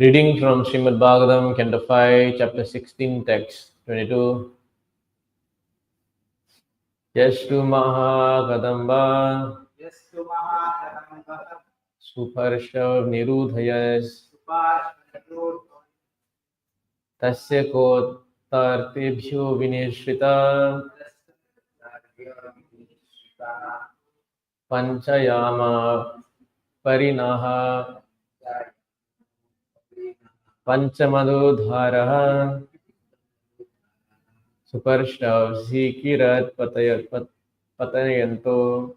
Reading from Srimad Bhagavatam, Canto 5, Chapter 16, Text 22. Yastu Mahakadamba Suparsha Nirudhayas Tasya Kotartebhyo Vinishrita Panchayama Parinaha Panchamadudharaha Suparsha Sikirat Patayanto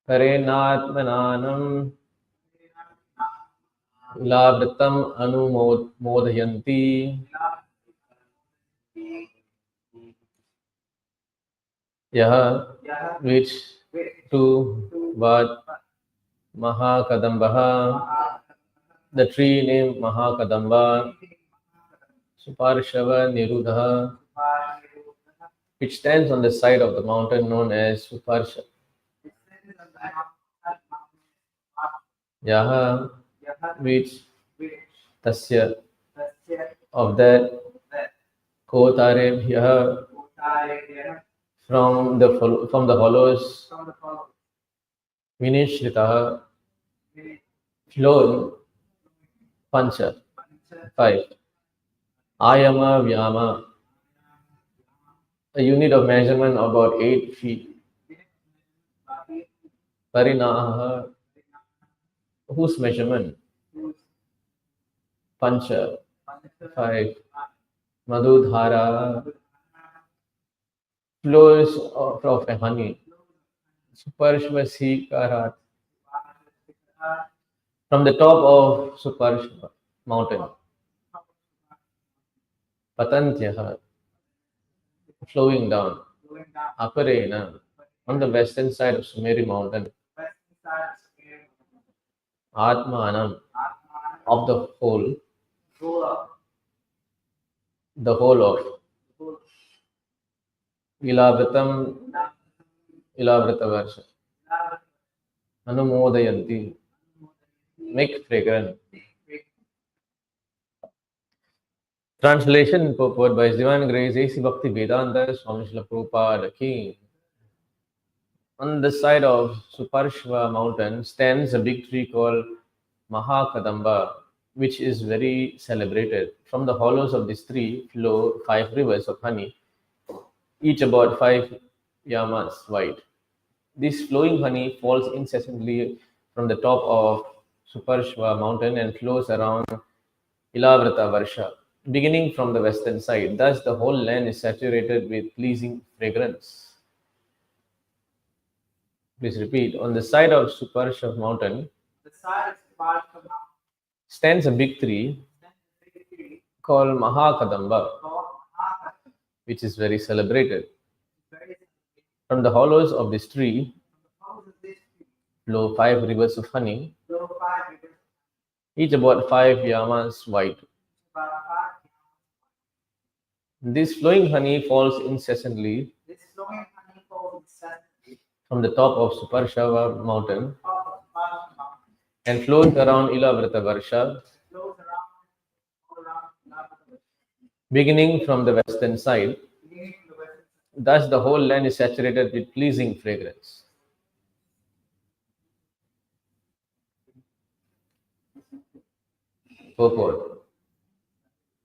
Parenatmananam Labhritam Anumodhayanti Yaha, which to what Mahakadambaha, the tree named Mahakadamba, Suparshava Nirudha, which stands on the side of the mountain known as Suparsha. Yaha, which Tasya, of that, Kotarebhyaha, from the hollows, Vinishritaha, flown, Pancha, 5. Ayama Vyama, a unit of measurement about 8 feet. Parinaha, whose measurement? Pancha, 5. Madhudhara, flows of a honey. Suparshva Karat, from the top of Suparshva mountain. Patantyaha, flowing down. Aparena, on the western side of Sumeri mountain. Atmanam, of the whole of Ilavritam, Ilavrita Varsha. Anumodayanti, make fragrant. Translation and purport by His Divine Grace A.C. Bhakti Vedanta Swami Srila Prabhupada Ki. On the side of Suparshva mountain stands a big tree called Mahakadamba, which is very celebrated. From the hollows of this tree flow 5 rivers of honey, each about 5 yamas wide. This flowing honey falls incessantly from the top of Suparshva mountain and flows around Ilavrita Varsha, beginning from the western side. Thus, the whole land is saturated with pleasing fragrance. Please repeat. On the side of Suparshva mountain stands a big tree called Mahakadamba, which is very celebrated. From the hollows of this tree flow 5 rivers of honey, each about 5 yamas wide. This flowing honey falls incessantly from the top of Suparshava mountain and flows around Ilavrita Varsha, beginning from the western side. Thus, the whole land is saturated with pleasing fragrance. Purport.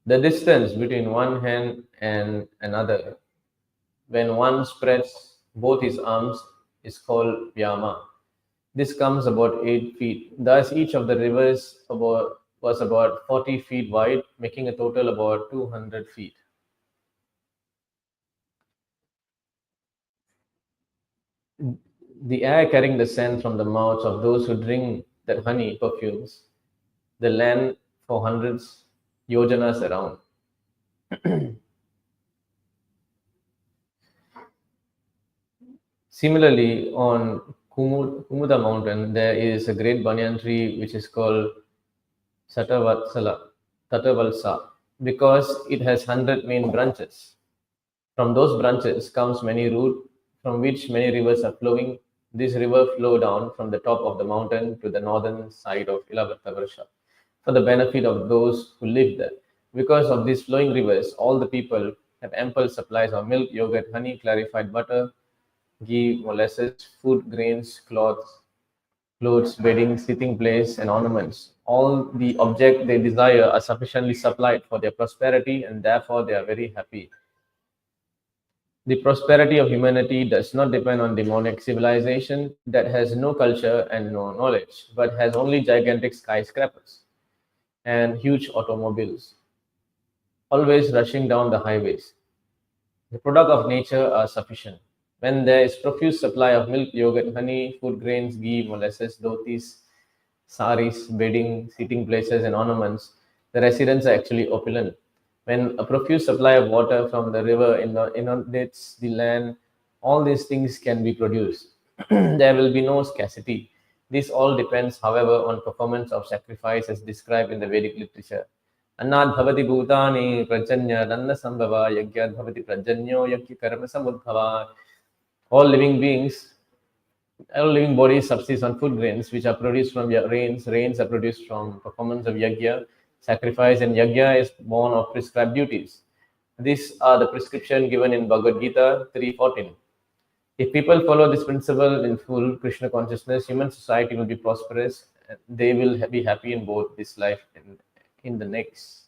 The distance between one hand and another, when one spreads both his arms, is called Vyama. This comes about 8 feet. Thus, each of the rivers was about 40 feet wide, making a total about 200 feet. The air carrying the scent from the mouths of those who drink that honey perfumes the land for hundreds yojanas around. Similarly, on Kumuda mountain, there is a great banyan tree which is called Tatavalsa, because it has 100 main branches. From those branches comes many roots from which many rivers are flowing This river flow down from the top of the mountain to the northern side of Ilavartavarsha for the benefit of those who live there. Because of these flowing rivers, all the people have ample supplies of milk, yogurt, honey, clarified butter, ghee, molasses, food, grains, clothes, bedding, sitting place, and ornaments. All the objects they desire are sufficiently supplied for their prosperity, and therefore they are very happy. The prosperity of humanity does not depend on demonic civilization that has no culture and no knowledge, but has only gigantic skyscrapers and huge automobiles, always rushing down the highways. The product of nature are sufficient. When there is profuse supply of milk, yogurt, honey, food grains, ghee, molasses, dhotis, saris, bedding, seating places, and ornaments, the residents are actually opulent. When a profuse supply of water from the river inundates the land, all these things can be produced. There will be no scarcity. This all depends, however, on performance of sacrifice as described in the Vedic literature. Annad bhavati bhutani prajanya danna sambhava yagyad bhavati prajanyo yagya karma samudbhava. All living beings, all living bodies subsist on food grains which are produced from rains. Rains are produced from performance of yagya, sacrifice, and yagya is born of prescribed duties. These are the prescription given in Bhagavad Gita 3:14. If people follow this principle in full Krishna consciousness, human society will be prosperous. They will be happy in both this life and in the next.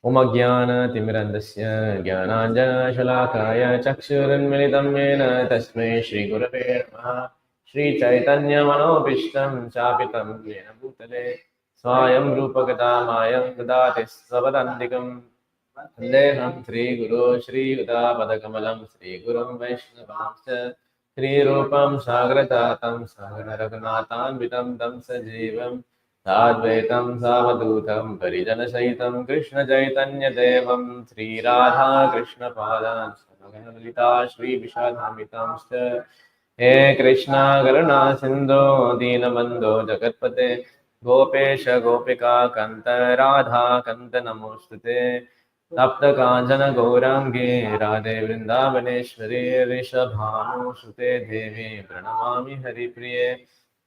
Om Ajnana Timirandasya Jnananjana Shalakaya Chakshurunmilitam Yena Tasmai Shri Gurave Namaha Shri Chaitanya Manobishtam Chapitam Yena Bhutale Swayam Rupagamayam Dadati Savadandikam Vandeham Sri Guru Shri Udapadakammalam Sri Gurum Vaishnavamsa Sri Rupam Sagratatam Sagaraganatam Vitam Tam Sajivam Sadvaitam Savadutam Parijanasahitam Krishna Chaitanya Devam Sri Radha Krishna Padan Samaganalita Shri Vishadhamitam Sta He Krishna Karuna Sindhu Deenabandho Jagatpate Gopesha Gopika Kanta Radha Kanta Namostute Tapta Kanjana Gaurangi Radhe Vrindavaneshwari Rishabhanu Sute Devi Pranamami Haripriye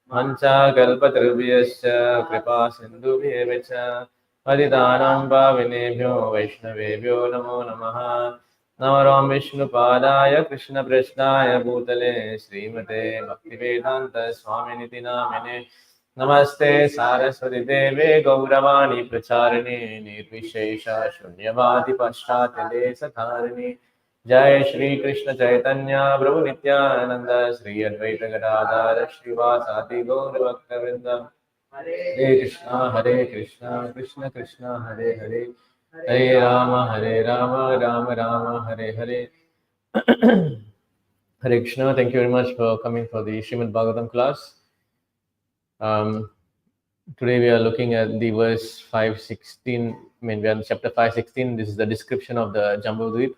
Mancha Kalpatrubhyascha Kripa Sindhubhyev cha Paditanam Pavinebhyo Vaishnavebhyo Namo Namaha Namaram Vishnu Padaya Krishna Prashnaya Bhutale Srimate Bhaktivedanta Swaminiti Namine Namaste Saraswati Deve Gauravani Pracharini Nirvishesha Shunyavadi Paschatale Satharini Jai Shri Krishna Chaitanya Prabhu Nityananda Shri Advaita Gadadhara Srivasati Gaura Bhaktavrindam Hare Krishna Krishna Krishna Hare Hare Hare Rama Rama Rama Hare Hare. Hare Krishna, thank you very much for coming for the Srimad Bhagavatam class. Today we are looking at the verse 5:16. We are in chapter 5:16. This is the description of the Jambudvip.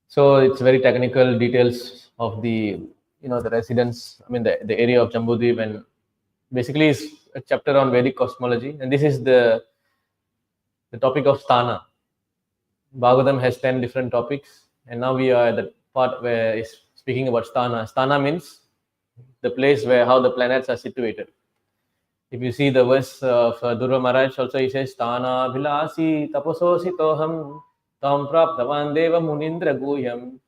So it's very technical details of the the residents. The area of Jambudvip, and basically it's a chapter on Vedic cosmology. And this is the topic of sthana. Bhagavatam has 10 different topics, and now we are at the part where it's speaking about sthana. Sthana means the place where how the planets are situated. If you see the verse of Dhruva Maharaj, also he says, Sthana bhilasi taposositoham tam praptavan deva munindra guhyam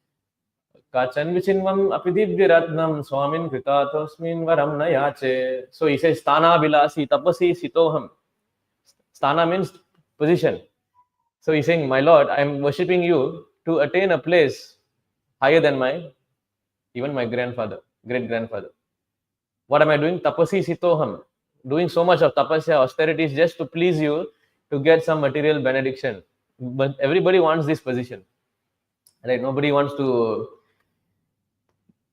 kachan vichinvam apidivyaratnam swamin kritatosmin varam nayache. So he says, Sthana bhilasi tapasi sitoham. Sthana means position. So he's saying, my Lord, I am worshipping you to attain a place higher than even my grandfather, great-grandfather. What am I doing? Tapasi sitoham. Doing so much of tapasya, austerities just to please you, to get some material benediction. But everybody wants this position. Right? Nobody wants to...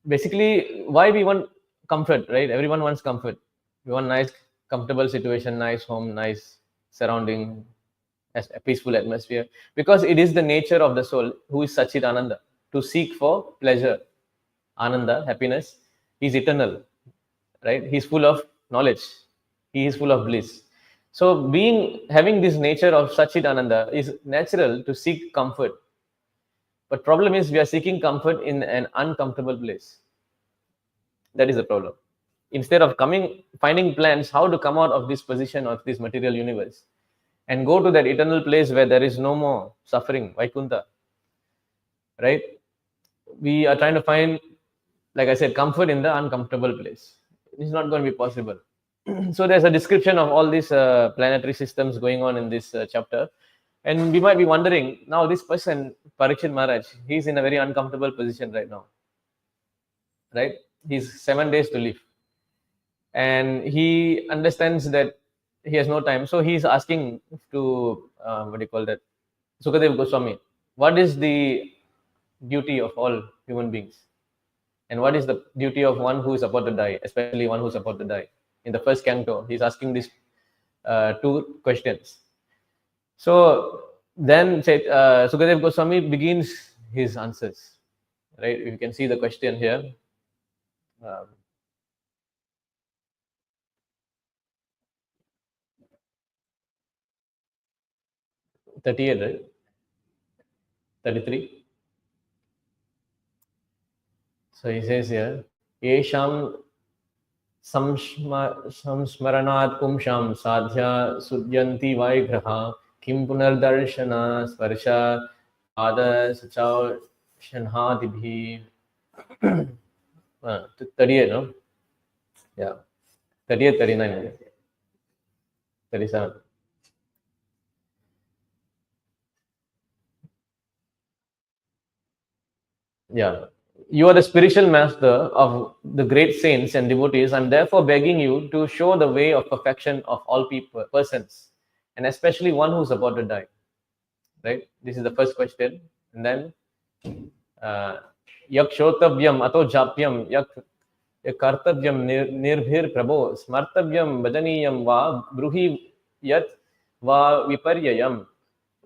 Basically, why we want comfort, right? Everyone wants comfort. We want nice, comfortable situation, nice home, nice surrounding, a peaceful atmosphere. Because it is the nature of the soul, who is Sachit Ananda, to seek for pleasure. Ananda, happiness, is eternal. Right? He's full of knowledge. He is full of bliss. So having this nature of Sachit Ananda is natural to seek comfort. But problem is we are seeking comfort in an uncomfortable place. That is the problem. Instead of finding plans how to come out of this position of this material universe and go to that eternal place where there is no more suffering, Vaikunta, right? We are trying to find, like I said, comfort in the uncomfortable place. It's not going to be possible. So there's a description of all these planetary systems going on in this chapter. And we might be wondering, now this person, Parikshit Maharaj, he's in a very uncomfortable position right now, right? He's 7 days to live. And he understands that he has no time. So he's asking to, what do you call that? Sukadev Goswami, what is the duty of all human beings? And what is the duty of one who is about to die, especially one who is about to die? In the first canto, he's asking these two questions. So then Sukadev Goswami begins his answers. Right? You can see the question here. 38, right? 33. So he says here, Yesham संस्मरणात् पुंसां साध्या सुद्यन्ति वैग्रहा किं पुनर्दर्शना स्पर्शा आदसचौषणादिभिः. 38, no? Yeah. 38, 39, 37. Yeah. You are the spiritual master of the great saints and devotees. I'm therefore begging you to show the way of perfection of all people, persons, and especially one who's about to die. Right? This is the first question. And then, yak shotavyam ato japyam yak kartavyam nirbhir prabho smartavyam bhajaniyam va bruhi yat va viparyayam.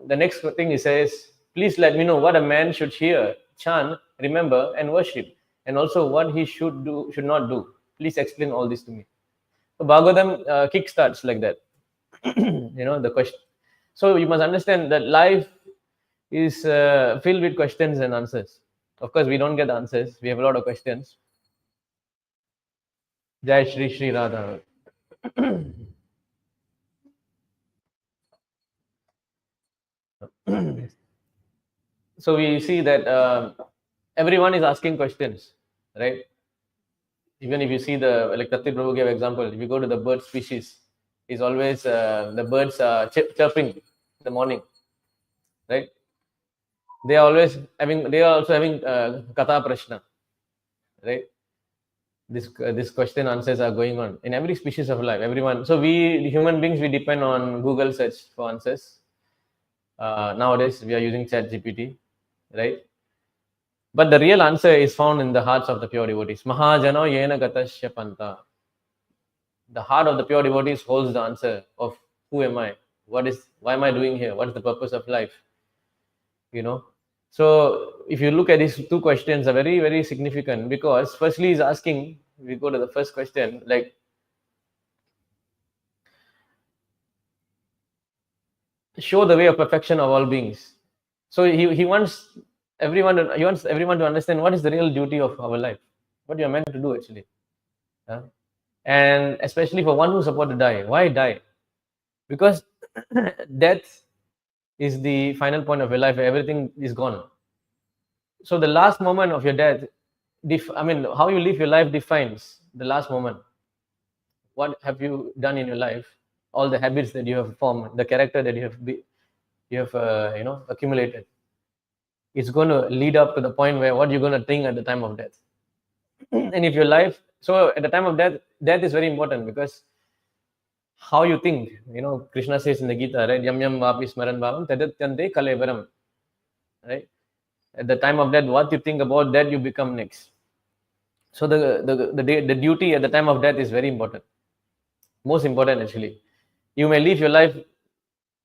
The next thing he says, please let me know what a man should hear, chant, remember, and worship, and also what he should do, should not do. Please explain all this to me. So Bhagavatam kick starts like that. The question. So you must understand that life is filled with questions and answers. Of course, we don't get answers. We have a lot of questions. Jai Shri Shri Radha. So we see that everyone is asking questions, right? Even if you see like Tathir Prabhu gave example, if you go to the bird species, is always the birds are chirping in the morning, right? They are also having katha prashna, right? This question answers are going on in every species of life. Everyone. So we human beings, we depend on Google search for answers. Nowadays we are using Chat GPT, right? But the real answer is found in the hearts of the pure devotees. Mahajano yena gatasya panta. The heart of the pure devotees holds the answer of who am I? Why am I doing here? What is the purpose of life? So if you look at these two questions are very, very significant, because firstly he's asking, we go to the first question, like, show the way of perfection of all beings. So he wants everyone to understand what is the real duty of our life, what you are meant to do actually. And especially for one who's about to die. Why die? Because death is the final point of your life where everything is gone. So the last moment of your death, how you live your life defines the last moment. What have you done in your life? All the habits that you have formed, the character that you have accumulated. It's going to lead up to the point where what you're going to think at the time of death. And if your life, so at the time of death is very important, because how you think, Krishna says in the Gita, right? Yam yam vapi smaran bhavam tadatyante kalevaram, right? At the time of death, what you think about that, you become next. So the duty at the time of death is very important, most important actually. You may live your life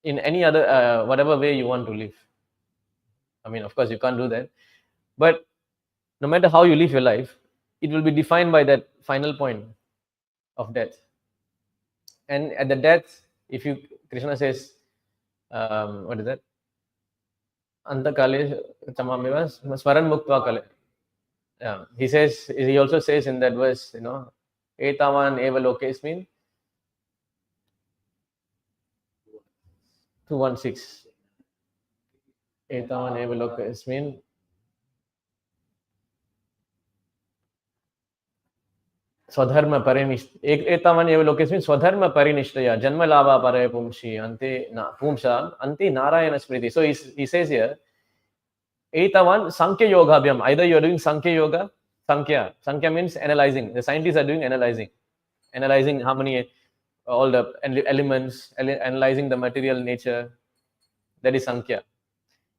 in any other whatever way you want to live. Of course you can't do that, but no matter how you live your life, it will be defined by that final point of death. And at the death, Krishna says, what is that? Antakale chamameva smaran muktva kale. Yeah, he also says in that verse, etavan eva lokes mean 216. Etavan eva lokes mean स्वधर्म परिनिष्ठ एतावान् एव लोकेस्मिन् स्वधर्म परिनिष्ठया जन्म लाभा परे पुंसि अन्ते पुंसा अन्ते नारायण स्मृति. So he says here, एतावान् Sankhya Yoga Abhyam. Either you're doing Sankhya Yoga, Sankhya means analyzing. The scientists are doing analyzing how many, all the elements, analyzing the material nature. That is Sankhya.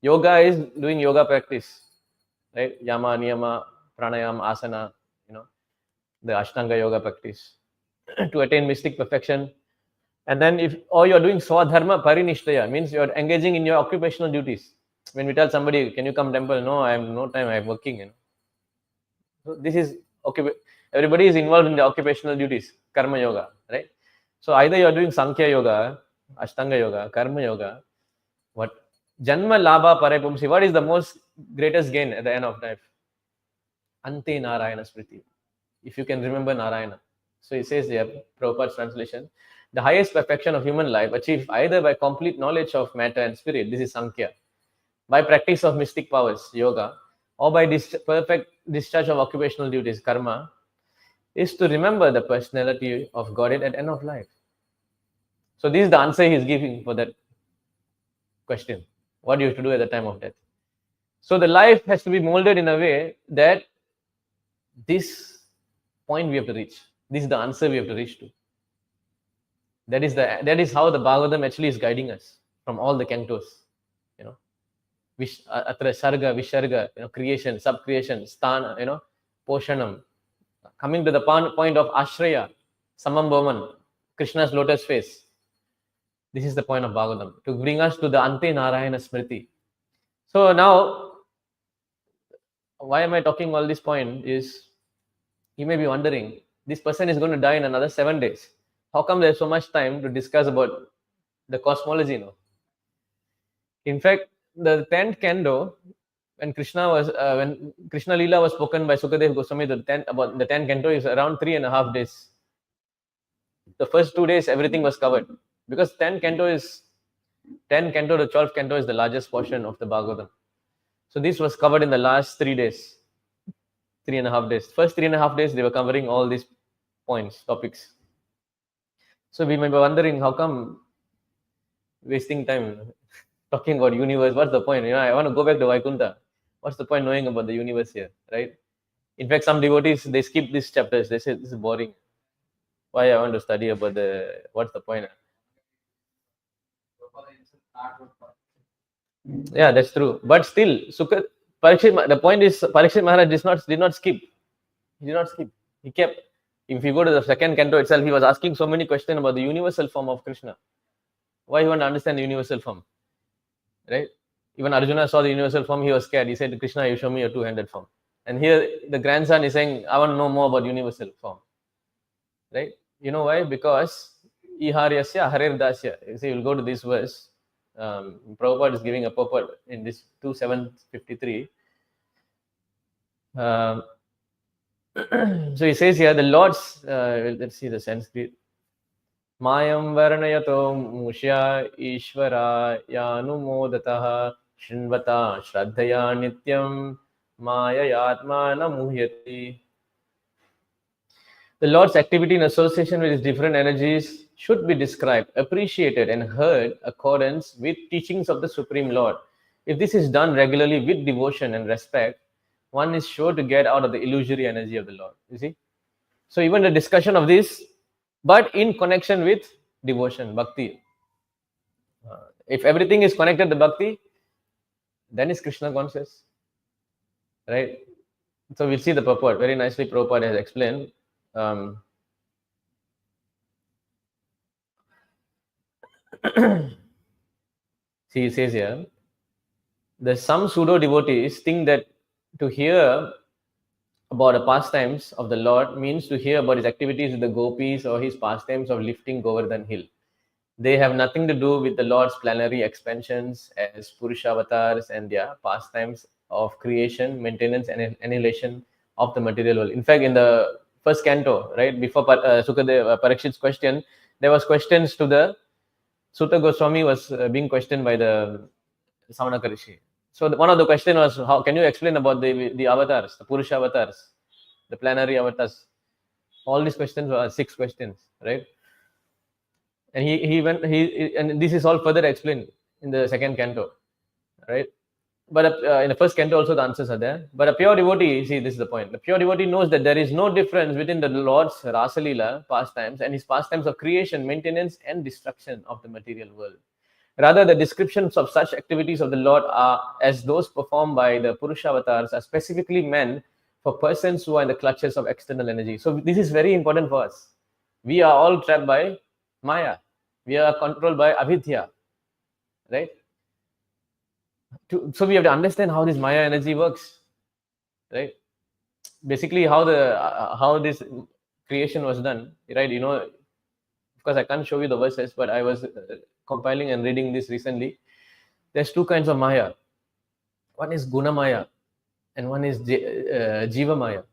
Yoga is doing yoga practice, right? Yama, Niyama, Pranayam, Asana, the Ashtanga yoga practice to attain mystic perfection. And then or you're doing Swadharma Parinishtaya, means you're engaging in your occupational duties. When we tell somebody, can you come temple? No, I have no time, I'm working. So this is, everybody is involved in the occupational duties, Karma Yoga, right? So either you're doing Sankhya Yoga, Ashtanga Yoga, Karma Yoga, what? Janma Labha Parepumsi, what is the most greatest gain at the end of life? Ante Narayana Smriti. If you can remember Narayana. So he says here, Prabhupada's translation, the highest perfection of human life achieved either by complete knowledge of matter and spirit, this is Sankhya, by practice of mystic powers, yoga, or by perfect discharge of occupational duties, karma, is to remember the personality of Godhead at the end of life. So this is the answer he is giving for that question. What do you have to do at the time of death? So the life has to be molded in a way that this point we have to reach. This is the answer we have to reach to. That is how the Bhagavatam actually is guiding us from all the cantos. Atra sarga, visharga, creation, sub-creation, sthana, poshanam. Coming to the point of ashraya, samambhavan, Krishna's lotus face. This is the point of Bhagavatam, to bring us to the Ante Narayana Smriti. So now, why am I talking all this point is, you may be wondering, this person is going to die in another 7 days. How come there's so much time to discuss about the cosmology now? In fact, the 10th canto, when Krishna Leela was spoken by Sukadev Goswami, about the 10th canto is around 3.5 days. The first 2 days, everything was covered. Because 10th canto to 12th canto is the largest portion of the Bhagavatam. So this was covered in the last 3 days. 3.5 days. First 3.5 days, they were covering all these points, topics. So we may be wondering, how come wasting time talking about universe? What's the point? I want to go back to Vaikuntha. What's the point knowing about the universe here, right? In fact, some devotees, they skip these chapters. They say, this is boring. Why I want to study about what's the point? Yeah, that's true. But still, the point is, Parikshit Maharaj did not skip. He did not skip. He kept. If you go to the second canto itself, he was asking so many questions about the universal form of Krishna. Why you want to understand the universal form? Right? Even Arjuna saw the universal form, he was scared. He said, Krishna, you show me your two-handed form. And here the grandson is saying, I want to know more about universal form. Right? You know why? Because Iharyasya Harir Dasya. You see, you'll go to this verse. Prabhupada is giving a purport in this 2753. So he says here, the Lord's, let's see the Sanskrit. Mayam varanayato mushya ishvara yanumodataha shinvata shraddhaya nityam maya yatmana muhyati. The Lord's activity in association with his different energies should be described, appreciated, and heard accordance with teachings of the Supreme Lord. If this is done regularly with devotion and respect, one is sure to get out of the illusory energy of the Lord. You see? So even the discussion of this, but in connection with devotion, bhakti. If everything is connected to bhakti, then is Krishna conscious. Right? So we'll see the purport. Very nicely Prabhupada has explained. See, he says here, some pseudo devotees think that to hear about the pastimes of the Lord means to hear about his activities with the gopis or his pastimes of lifting Govardhan hill. They have nothing to do with the Lord's plenary expansions as Purusha avatars and their pastimes of creation, maintenance, and annihilation of the material world. In fact, in the first canto, right before Parikshit's question, there was questions to the Sutta Goswami was being questioned by the Samanaka Rishi. So one of the question was, how can you explain about the avatars, the Purusha avatars, the planetary avatars? All these questions were 6 questions, right? And and this is all further explained in the second canto, right? But in the first canto also the answers are there. But a pure devotee, see, this is the point. The pure devotee knows that there is no difference between the Lord's Rasalila pastimes and his pastimes of creation, maintenance, and destruction of the material world. Rather, the descriptions of such activities of the Lord are as those performed by the Purusha avatars are specifically meant for persons who are in the clutches of external energy. So this is very important for us. We are all trapped by Maya. We are controlled by avidya, right? So we have to understand how this Maya energy works, right? Basically, how this creation was done, right? You know, of course, I can't show you the verses, but I was compiling and reading this recently. There's 2 kinds of Maya. One is Guna Maya, and one is Jiva Maya.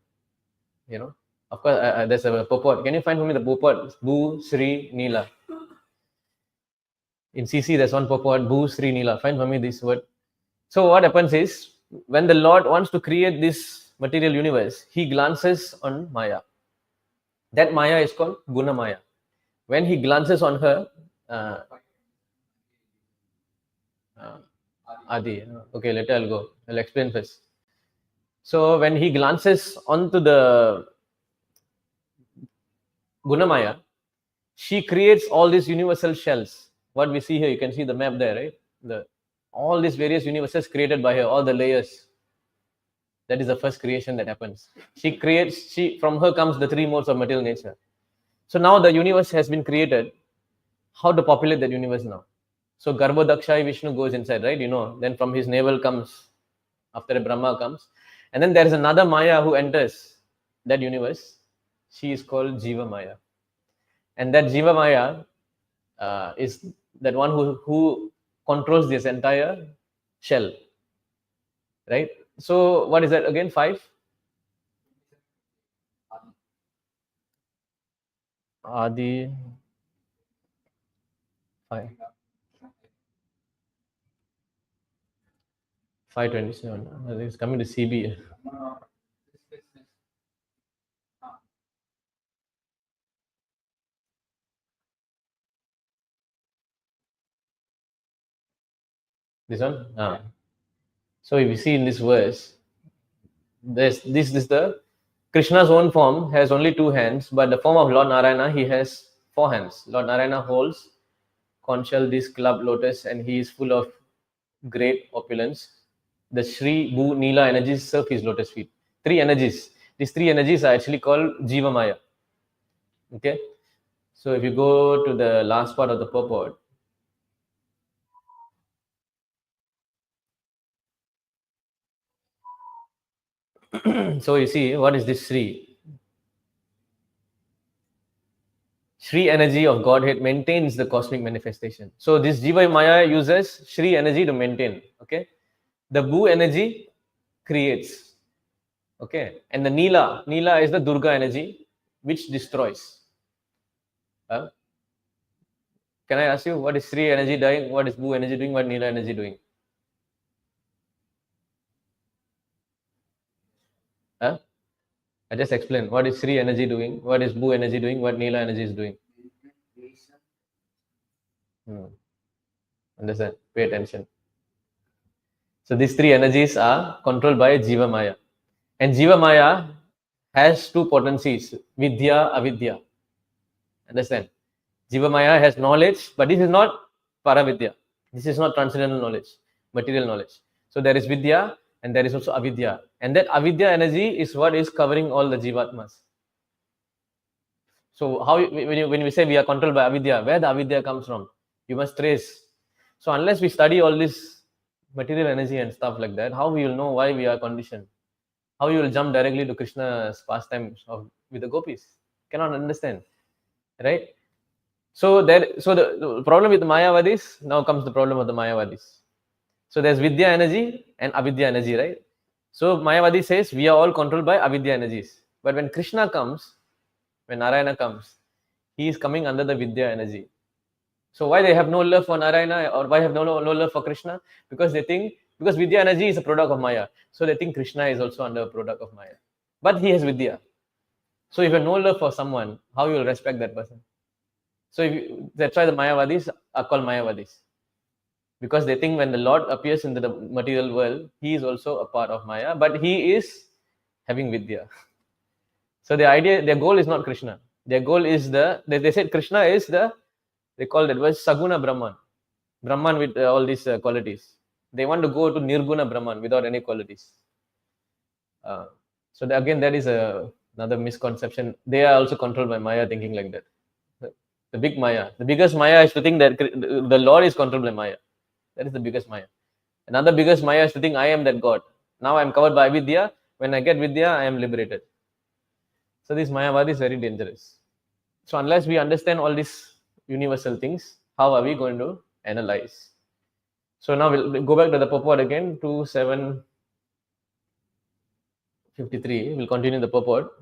You know, of course, there's a purport. Can you find for me the purport? Bu Sri Nila. In CC, there's one purport, Bu Sri Nila. Find for me this word. So what happens is, when the Lord wants to create this material universe, he glances on Maya. That Maya is called Guna Maya. When he glances on her, Adi. Okay, later I'll go. I'll explain first. So when he glances onto the Gunamaya, she creates all these universal shells. What we see here, you can see the map there, right? All these various universes created by her, all the layers. That is the first creation that happens. From her comes the 3 modes of material nature. So now the universe has been created. How to populate that universe now? So Garbhodakshai Vishnu goes inside, right? You know, then from his navel comes, after a Brahma comes. And then there is another Maya who enters that universe. She is called Jiva Maya. And that Jiva Maya is that one who controls this entire shell, right? So what is that again? 5? Adi 5. 527. I think it's coming to CB. This one? So if you see in this verse, this is the Krishna's own form has only 2 hands, but the form of Lord Narayana, he has 4 hands. Lord Narayana holds conch shell, this club lotus, and he is full of great opulence. The Sri Bhu Nila energies serve his lotus feet. 3 energies. These 3 energies are actually called Jiva Maya. Okay. So if you go to the last part of the purport, so you see, what is this Sri? Shri energy of Godhead maintains the cosmic manifestation. So this Jiva Maya uses Shri energy to maintain. Okay. The Bhu energy creates. Okay. And the Nila is the Durga energy which destroys. Can I ask you, what is Shri energy doing? What is Bhu energy doing? What Nila energy doing? I just explained what is Shri energy doing, what is Bhu energy doing, what Nila energy is doing. Understand? Pay attention. So these 3 energies are controlled by Jiva Maya. And Jiva Maya has 2 potencies, Vidya, Avidya. Understand? Jiva Maya has knowledge, but this is not Paravidya. This is not transcendental knowledge, material knowledge. So there is Vidya and there is also Avidya. And that Avidya energy is what is covering all the Jivatmas. So how when we say we are controlled by Avidya, where the Avidya comes from? You must trace. So unless we study all this material energy and stuff like that, how we will know why we are conditioned? How you will jump directly to Krishna's pastimes with the gopis? Cannot understand, right? So the problem with the Mayavadis, now comes the problem of the Mayavadis. So there's Vidya energy and Avidya energy, right? So Mayavadi says we are all controlled by avidya energies. But when Krishna comes, when Narayana comes, he is coming under the Vidya energy. So why they have no love for Narayana or why have no love for Krishna? Because they think, because Vidya energy is a product of Maya. So they think Krishna is also under a product of Maya. But he has Vidya. So if you have no love for someone, how you will respect that person? So that's why the Mayavadis are called Mayavadis. Because they think when the Lord appears into the material world, he is also a part of Maya, but he is having Vidya. So the idea, their goal is not Krishna. Their goal is they said Krishna is they called it was Saguna Brahman. Brahman with all these qualities. They want to go to Nirguna Brahman without any qualities. Uh, so again, that is another misconception. They are also controlled by Maya, thinking like that. The big Maya, the biggest Maya is to think that the Lord is controlled by Maya. That is the biggest Maya. Another biggest Maya is to think I am that God. Now I am covered by Vidya. When I get Vidya, I am liberated. So this Mayavadi is very dangerous. So unless we understand all these universal things, how are we going to analyze? So now we'll go back to the purport again, 2753. We'll continue the purport.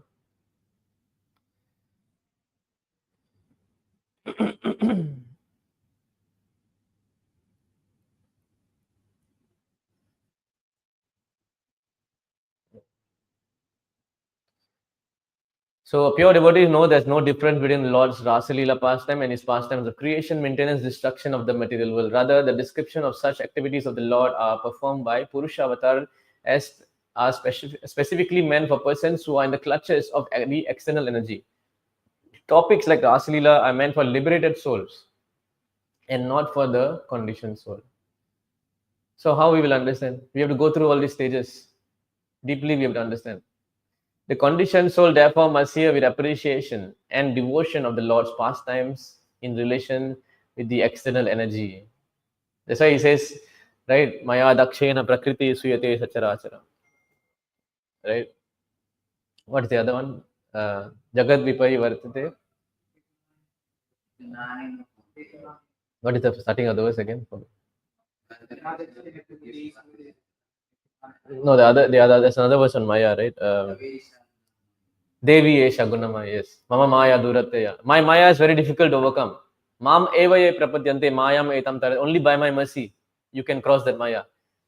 So pure devotees know there's no difference between the Lord's Rasa Leela pastime and his pastimes of creation, maintenance, destruction of the material world. Rather, the description of such activities of the Lord are performed by Purusha Avatar as are specifically meant for persons who are in the clutches of the external energy. Topics like Rasa Leela are meant for liberated souls and not for the conditioned soul. So how we will understand? We have to go through all these stages. Deeply we have to understand. The conditioned soul therefore must hear with appreciation and devotion of the Lord's pastimes in relation with the external energy. That's why he says, right, Maya dakshena prakriti suyate sachara. Right? What is the other one? Jagad vipai vartate. What is the starting of the verse again? No, the other, there's another verse on Maya, right? Devi Esha Gunama, yes. Mama Maya Durataya. My Maya is very difficult to overcome. Mam evaye prapadyante mayam etam tar. Only by my mercy you can cross that Maya.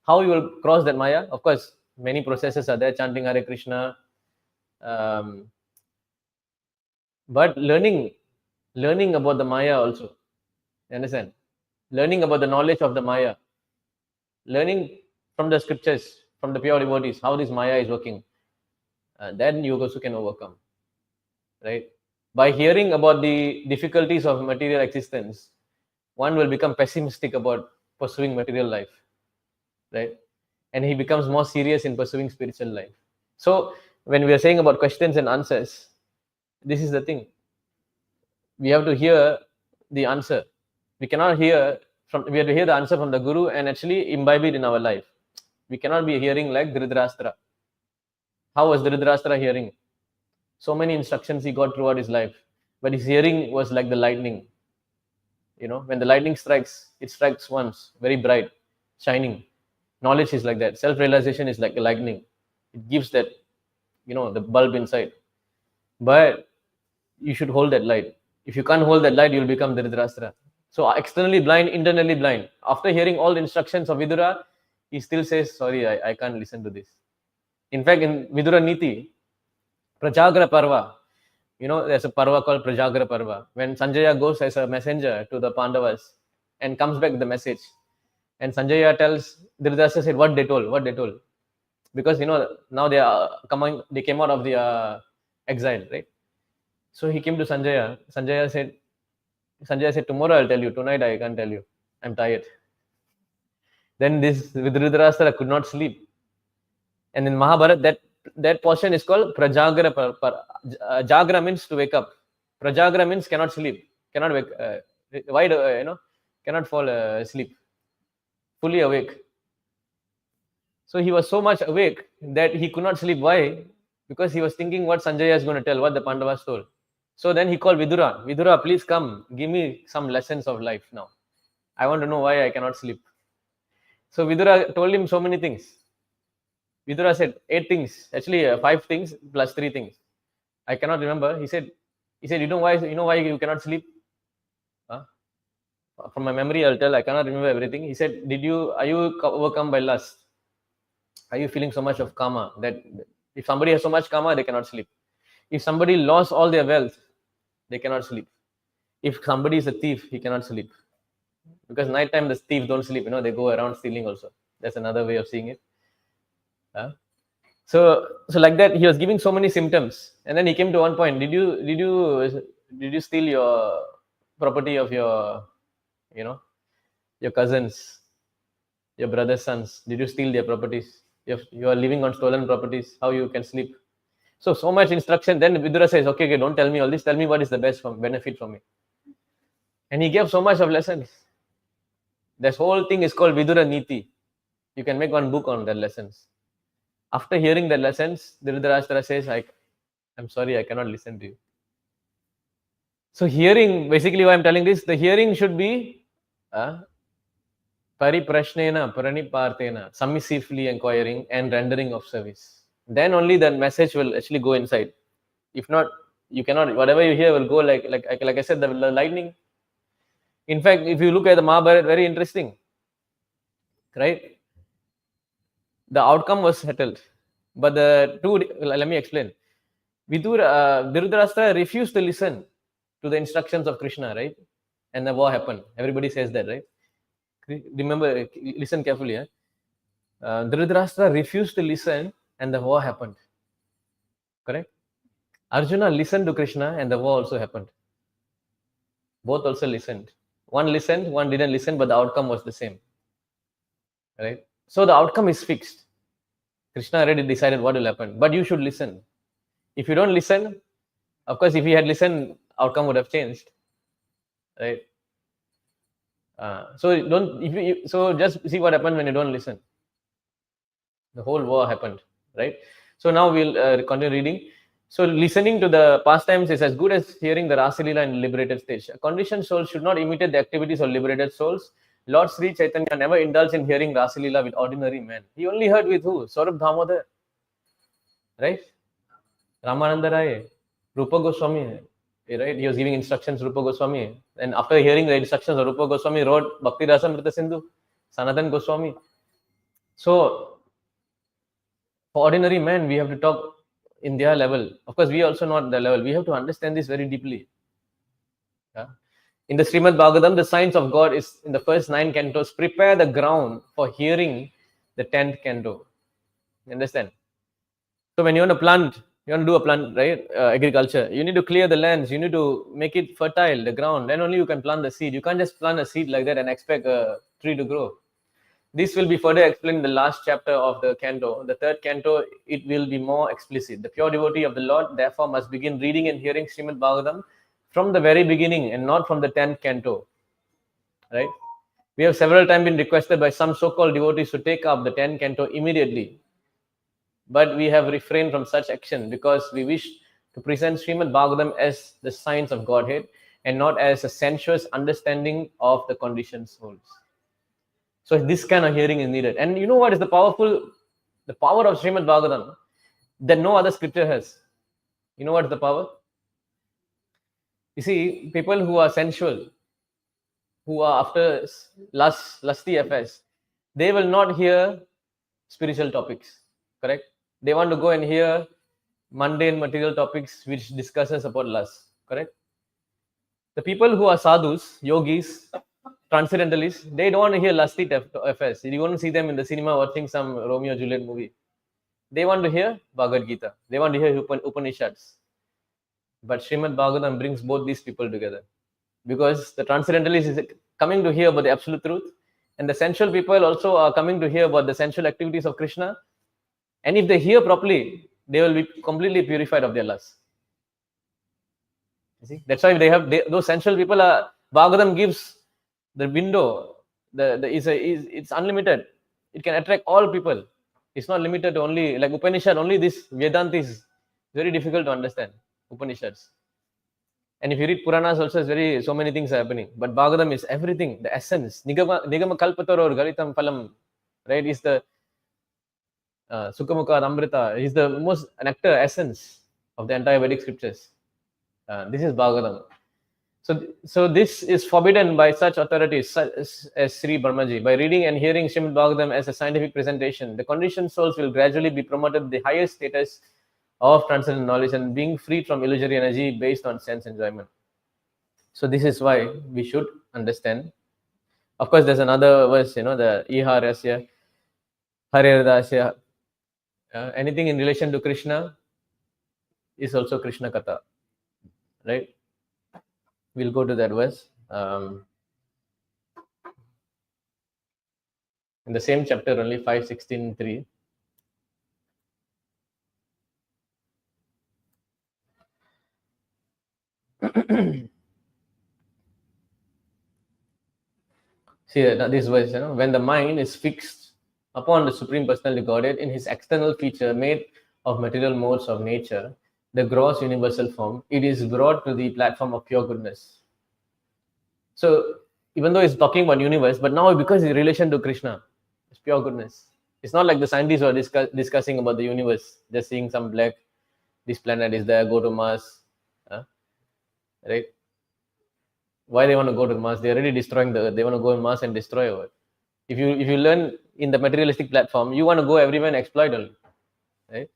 How you will cross that Maya? Of course, many processes are there, chanting Hare Krishna. But learning about the Maya also. You understand? Learning about the knowledge of the Maya. Learning from the scriptures, from the pure devotees, how this Maya is working. Then you also can overcome. Right? By hearing about the difficulties of material existence, one will become pessimistic about pursuing material life, right? And he becomes more serious in pursuing spiritual life. So when we are saying about questions and answers, this is the thing. We have to hear the answer. We have to hear the answer from the Guru and actually imbibe it in our life. We cannot be hearing like Dhritarashtra. How was Dhritarashtra hearing? So many instructions he got throughout his life, but his hearing was like the lightning. When the lightning strikes, it strikes once, very bright, shining. Knowledge is like that. Self-realization is like a lightning. It gives that, the bulb inside. But you should hold that light. If you can't hold that light, you'll become Dhritarashtra. So externally blind, internally blind. After hearing all the instructions of Vidura, he still says, sorry, I can't listen to this. In fact, in Vidura Niti, Prajagra Parva, there's a Parva called Prajagra Parva. When Sanjaya goes as a messenger to the Pandavas and comes back with the message, and Sanjaya tells Dhritarashtra said, what they told. Because, now they came out of the exile, right? So he came to Sanjaya. Sanjaya said, tomorrow I'll tell you. Tonight I can't tell you. I'm tired. Then this Dhritarashtra could not sleep. And in Mahabharata, that portion is called Prajagra. Jagra means to wake up. Prajagra means cannot sleep, cannot wake. Cannot fall asleep. Fully awake. So he was so much awake that he could not sleep. Why? Because he was thinking what Sanjaya is going to tell, what the Pandavas told. So then he called Vidura. Vidura, please come, give me some lessons of life now. I want to know why I cannot sleep. So Vidura told him so many things. Vidura said 8 things, actually 5 things plus 3 things. I cannot remember. He said, you know why you cannot sleep? Huh? From my memory, I'll tell. I cannot remember everything. He said, are you overcome by lust? Are you feeling so much of karma that if somebody has so much karma, they cannot sleep? If somebody lost all their wealth, they cannot sleep. If somebody is a thief, he cannot sleep. Because nighttime, the thieves don't sleep. They go around stealing also. That's another way of seeing it. So like that, he was giving so many symptoms, and then he came to one point. Did you steal your property of your cousins, your brother's sons? Did you steal their properties? If you are living on stolen properties, how you can sleep? So much instruction. Then Vidura says, okay, don't tell me all this. Tell me what is the best benefit for me. And he gave so much of lessons. This whole thing is called Vidura Niti. You can make one book on the lessons. After hearing the lessons, Dhritarashtra says, I'm sorry, I cannot listen to you. So hearing, basically why I'm telling this, the hearing should be pariprashnena, paranipartena, submissively inquiring and rendering of service. Then only the message will actually go inside. If not, you cannot, whatever you hear will go like I said, the lightning. In fact, if you look at the Mahabharata, very interesting, right? The outcome was settled, but let me explain. Dhritarashtra refused to listen to the instructions of Krishna, right? And the war happened. Everybody says that, right? Remember, listen carefully. Dhritarashtra refused to listen, and the war happened. Correct? Arjuna listened to Krishna, and the war also happened. Both also listened. One listened, one didn't listen, but the outcome was the same. Right? So the outcome is fixed. Krishna already decided what will happen, but you should listen. If you don't listen, of course, if he had listened, outcome would have changed, right? So just see what happened when you don't listen. The whole war happened, right? So now we'll continue reading. So listening to the pastimes is as good as hearing the Rasalila in liberated stage. A conditioned soul should not imitate the activities of liberated souls. Lord Sri Chaitanya never indulged in hearing Rasalila with ordinary men. He only heard with who? Saurabh Damodar, right? Ramananda Rai, Rupa Goswami, right? He was giving instructions to Rupa Goswami. And after hearing the instructions of Rupa Goswami, wrote Bhakti Rasamrita Sindhu, Sanatan Goswami. So, for ordinary men, we have to talk in their level. Of course, we are also not the level. We have to understand this very deeply. Yeah? In the Srimad Bhagavatam, the signs of God is in the first 9 cantos, prepare the ground for hearing the 10th canto. You understand? So when you want to do a plant, right? Agriculture, you need to clear the lands, you need to make it fertile, the ground, then only you can plant the seed. You can't just plant a seed like that and expect a tree to grow. This will be further explained in the last chapter of the canto. The 3rd canto, it will be more explicit. The pure devotee of the Lord, therefore, must begin reading and hearing Srimad Bhagavatam from the very beginning and not from the 10th canto. Right? We have several times been requested by some so-called devotees to take up the 10th canto immediately. But we have refrained from such action because we wish to present Srimad Bhagavatam as the science of Godhead and not as a sensuous understanding of the conditioned souls. So this kind of hearing is needed. And you know what is the power of Srimad Bhagavatam that no other scripture has? You know what is the power? You see, people who are sensual, who are after lusty affairs, they will not hear spiritual topics, correct? They want to go and hear mundane material topics which discusses about lust, correct? The people who are sadhus, yogis, transcendentalists, they don't want to hear lusty affairs. You won't see them in the cinema watching some Romeo and Juliet movie. They want to hear Bhagavad Gita. They want to hear Upanishads. But Srimad Bhagavatam brings both these people together. Because the transcendentalist is coming to hear about the absolute truth, and the sensual people also are coming to hear about the sensual activities of Krishna. And if they hear properly, they will be completely purified of their lust. You see, that's why those sensual people are. Bhagavatam gives the window. It's unlimited. It can attract all people. It's not limited to only like Upanishad. Only this Vedanta is very difficult to understand. Upanishads. And if you read Puranas also, it's so many things are happening. But Bhagavatam is everything, the essence. Nigama kalpataror galitam phalam, right? Is the Sukhamukha Amrita is the most nectar essence of the entire Vedic scriptures. This is Bhagavatam. So this is forbidden by such authorities such as Sri Brahmaji. By reading and hearing Srimad Bhagavatam as a scientific presentation, the conditioned souls will gradually be promoted to the highest status of transcendent knowledge and being freed from illusory energy based on sense enjoyment. So this is why we should understand. Of course, there's another verse, the Iha Rasya, Hare Dasya. Anything in relation to Krishna is also Krishna Katha, right? We'll go to that verse. In the same chapter, only 5:16:3. See this verse, when the mind is fixed upon the Supreme Personality Godhead in his external feature made of material modes of nature, the gross universal form, it is brought to the platform of pure goodness. So even though it's talking about universe, but now because it's in relation to Krishna, it's pure goodness. It's not like the scientists who are discussing about the universe, just seeing some black, this planet is there, go to Mars, right? Why they want to go to Mars? They're already destroying the Earth. They want to go on Mars and destroy Earth. If you learn in the materialistic platform, you want to go everywhere and exploit only, right?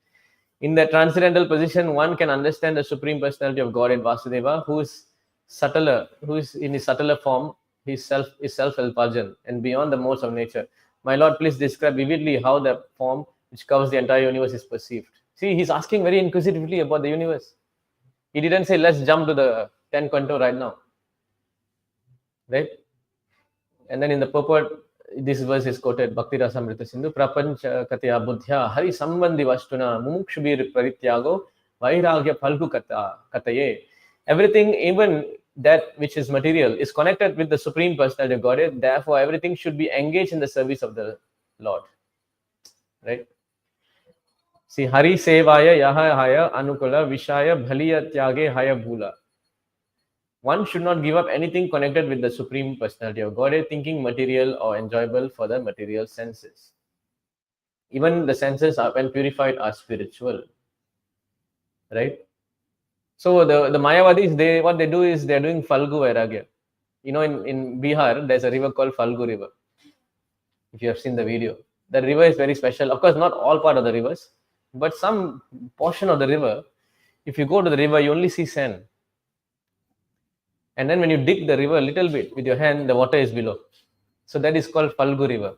In the transcendental position, one can understand the Supreme Personality of God and Vasudeva, who is subtler, who is in his subtler form, his self-effulgent and beyond the modes of nature. My Lord, please describe vividly how the form which covers the entire universe is perceived. See, he's asking very inquisitively about the universe. He didn't say, let's jump to the 10 quantum right now. Right? And then in the purport, this verse is quoted, Bhakti Rasamrita Sindhu, Prapancha Katya Buddhya, Hari Sambandhi Vashtuna, Mumukshubir Parityago, Vairagya Phalgu Kataye. Everything, even that which is material, is connected with the Supreme Personality of Godhead. Therefore, everything should be engaged in the service of the Lord. Right? See, Hari Sevaya Yaha Haya Anukula Vishaya Bhaliya Tyage Haya Bhula. One should not give up anything connected with the Supreme Personality of Godhead, thinking material or enjoyable for the material senses. Even the senses, when purified, are spiritual. Right? So the Mayavadis, what they do is they're doing Falgu Vairagya. In Bihar, there's a river called Falgu River. If you have seen the video. The river is very special. Of course, not all part of the rivers, but some portion of the river, if you go to the river, you only see sand. And then when you dig the river a little bit with your hand, the water is below. So that is called Falgu river.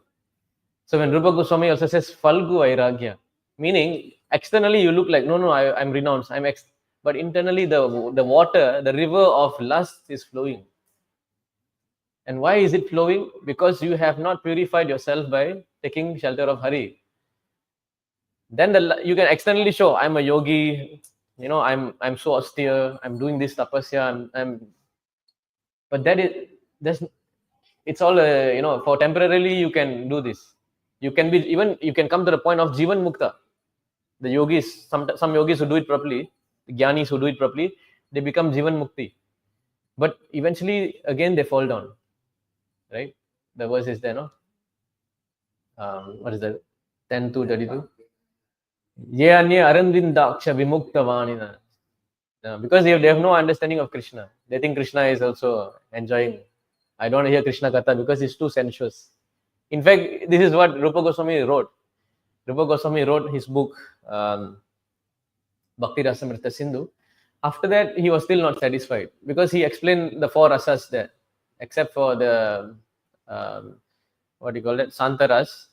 So when Rupa Goswami also says Falgu Vairagya, meaning externally you look like, no, I'm renounced, but internally the water, the river of lust is flowing. And why is it flowing? Because you have not purified yourself by taking shelter of Hari. Then you can externally show, I'm a yogi, I'm so austere, I'm doing this tapasya, but it's all for temporarily you can do this. You can come to the point of Jivan Mukta. The yogis, some yogis who do it properly, the jnanis who do it properly, they become Jivan Mukti. But eventually, again, they fall down. Right? The verse is there, no? What is that? 10:32. Ye anye aranvindaksha vimuktavanina. Because they have no understanding of Krishna. They think Krishna is also enjoying. I don't want to hear Krishna Katha because it's too sensuous. In fact, this is what Rupa Goswami wrote. Rupa Goswami wrote his book, Bhakti Rasamrita Sindhu. After that, he was still not satisfied because he explained the 4 rasas there, except for the, what do you call it, Santaras,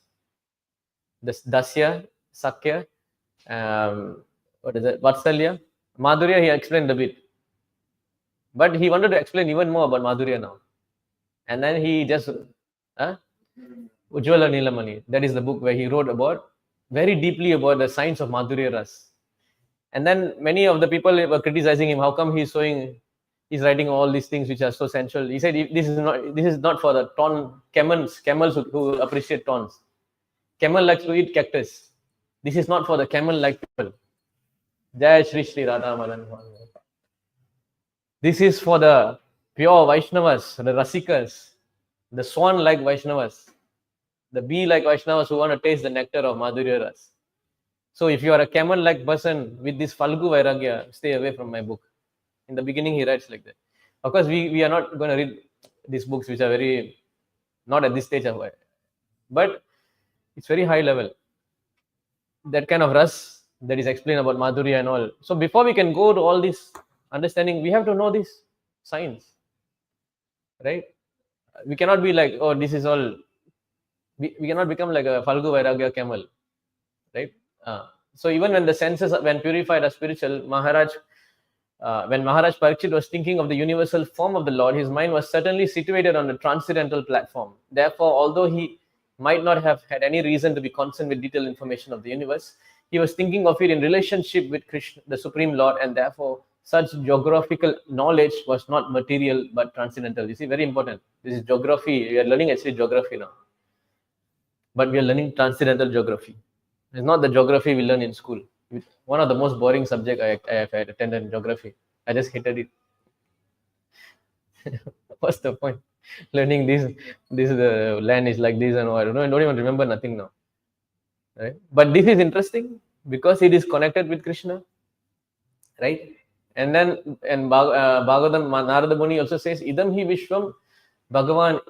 the Dasya, Sakya, what is it, Vatsalya, Madhurya, he explained a bit. But he wanted to explain even more about Madhurya now. And then he just, Ujjwala Nilamani, that is the book where he wrote very deeply about the science of Madhurya Ras. And then many of the people were criticizing him, how come he's writing all these things which are so sensual. He said, this is not for the camels who appreciate tons. Camel likes to eat cactus. This is not for the camel-like people. Jai Shri Shri Radha Madan. This is for the pure Vaishnavas, the Rasikas, the swan-like Vaishnavas, the bee-like Vaishnavas who want to taste the nectar of Madhurya Ras. So if you are a camel-like person with this Falgu Vairagya, stay away from my book. In the beginning, he writes like that. Of course, we are not going to read these books, which are very, not at this stage of life, but it's very high level. That kind of rus that is explained about Madhurya and all. So before we can go to all this understanding, we have to know this science, right? We cannot be like, oh, this is all. We cannot become like a Falgu Vairagya camel, right? So even when the senses, when purified, are spiritual, when Maharaj Parikshit was thinking of the universal form of the Lord, his mind was certainly situated on the transcendental platform. Therefore, although he might not have had any reason to be concerned with detailed information of the universe, he was thinking of it in relationship with Krishna, the Supreme Lord, and therefore such geographical knowledge was not material but transcendental. You see, very important. This is geography. We are learning actually geography now, but we are learning transcendental geography. It's not the geography we learn in school. One of the most boring subjects I have attended in geography. I just hated it. What's the point? Learning this land is like this and all. I don't even remember nothing now. Right? But this is interesting because it is connected with Krishna, right? And then Bhagavatam Narada Muni also says, "Idam hi Vishwam Bhagavan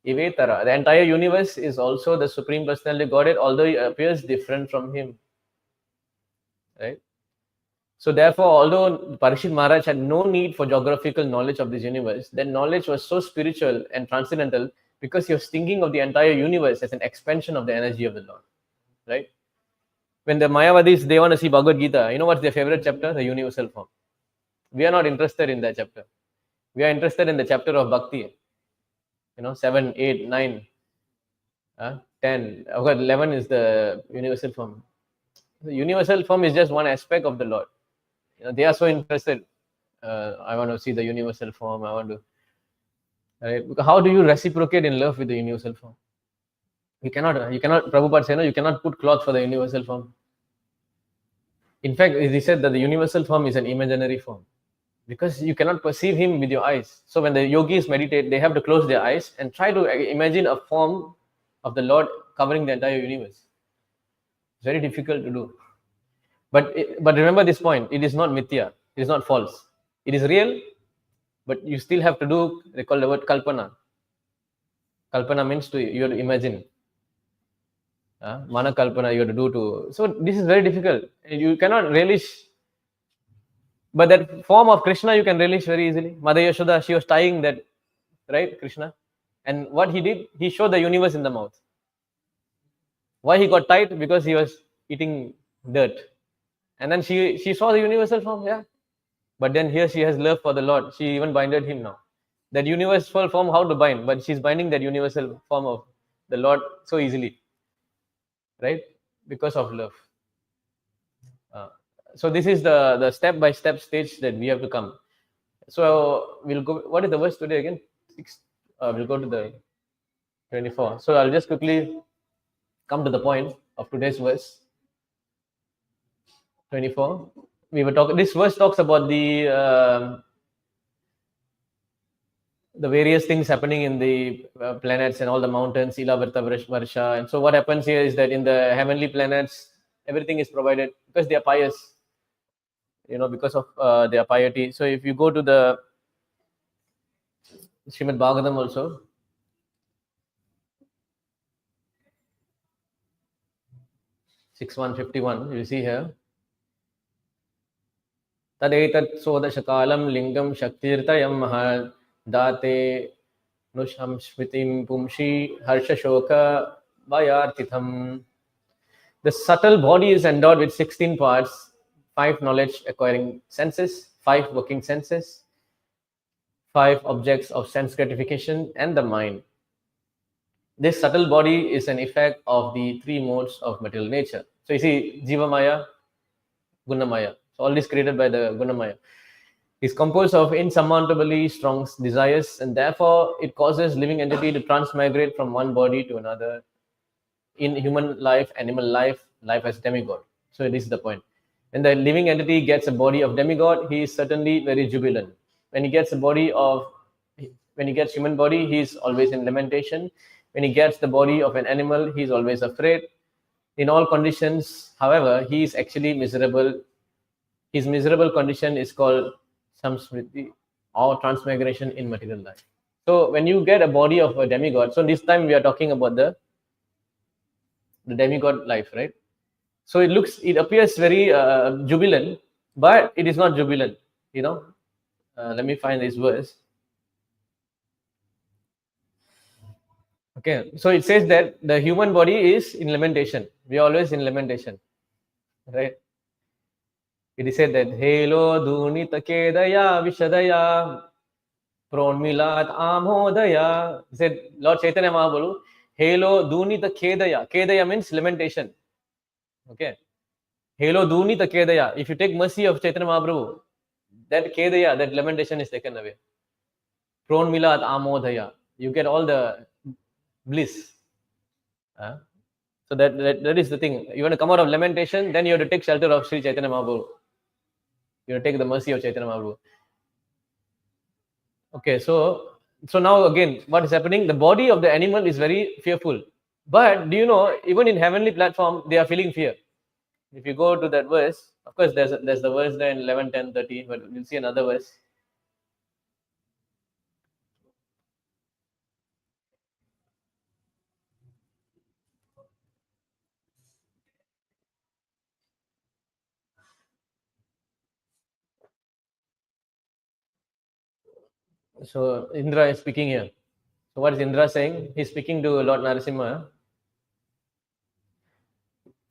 Ivetara." The entire universe is also the Supreme Personality Godhead, although it appears different from him. Right? So therefore, although Parikshit Maharaj had no need for geographical knowledge of this universe, that knowledge was so spiritual and transcendental because he was thinking of the entire universe as an expansion of the energy of the Lord. Right? When the Mayavadis, they want to see Bhagavad Gita, you know what's their favorite chapter? The universal form. We are not interested in that chapter. We are interested in the chapter of Bhakti. 7, 8, 9, 10. Okay, 11 is the universal form. The universal form is just one aspect of the Lord. They are so interested. I want to see the universal form. I want to. Right? How do you reciprocate in love with the universal form? You cannot. Prabhupada said, no, you cannot put cloth for the universal form. In fact, he said that the universal form is an imaginary form because you cannot perceive him with your eyes. So when the yogis meditate, they have to close their eyes and try to imagine a form of the Lord covering the entire universe. It's very difficult to do. But remember this point, it is not mithya, it is not false. It is real, but you still have to do, they call the word kalpana. Kalpana means you have to imagine. Mana kalpana you have to do to. So this is very difficult. You cannot relish. But that form of Krishna you can relish very easily. Mother Yashoda, she was tying that, right, Krishna. And what he did, he showed the universe in the mouth. Why he got tied? Because he was eating dirt. And then she saw the universal form, yeah. But then here she has love for the Lord. She even binded him now. That universal form, how to bind? But she's binding that universal form of the Lord so easily, right? Because of love. So this is the step-by-step stage that we have to come. So we'll go. What is the verse today again? We'll go to the 24. So I'll just quickly come to the point of today's verse. 24. We were talking. This verse talks about the various things happening in the planets and all the mountains, Ilavarta, Varsha. And so what happens here is that in the heavenly planets, everything is provided because they are pious. Because of their piety. So if you go to the Srimad Bhagavatam also, 6.151, you see here. Tadetat sodashakalam lingam shaktirtayam mahad date nusham shmitim pumshi harsha shoka vayartitham. The subtle body is endowed with 16 parts, 5 knowledge acquiring senses, 5 working senses, 5 objects of sense gratification, and the mind. This subtle body is an effect of the 3 modes of material nature. So you see, Jiva Maya, Guna Maya. So all this created by the Guna Maya is composed of insurmountably strong desires, and therefore it causes living entity to transmigrate from one body to another. In human life, animal life, life as demigod. So this is the point. When the living entity gets a body of demigod, he is certainly very jubilant. When he gets human body, he is always in lamentation. When he gets the body of an animal, he is always afraid. in all conditions. However, he is actually miserable. His miserable condition is called samsmriti or transmigration in material life. So when you get a body of a demigod, so this time we are talking about the demigod life, right? So it appears very jubilant, but it is not jubilant. You know, let me find this verse. Okay, so it says that the human body is in lamentation. We are always in lamentation, right? It is said that Helo Dunita Kedaya Vishadaya Pronmilat Amodaya. He said, Lord Chaitanya Mahaprabhu, Helo Dunita Kedaya. Kedaya means lamentation. Okay. Helo Dunita Kedaya. If you take mercy of Chaitanya Mahaprabhu, that Kedaya, that lamentation is taken away. Pronmilat Amodaya. You get all the bliss. So that is the thing. You want to come out of lamentation, then you have to take shelter of Sri Chaitanya Mahaprabhu. You have to take the mercy of Chaitanya Mahaprabhu. Okay, so now again, what is happening? The body of the animal is very fearful. But do you know, even in heavenly platform, they are feeling fear. If you go to that verse, of course, there's the verse there in 11, 10, 13, but we'll see another verse. So Indra is speaking here. So what is Indra saying? He's speaking to Lord Narasimha.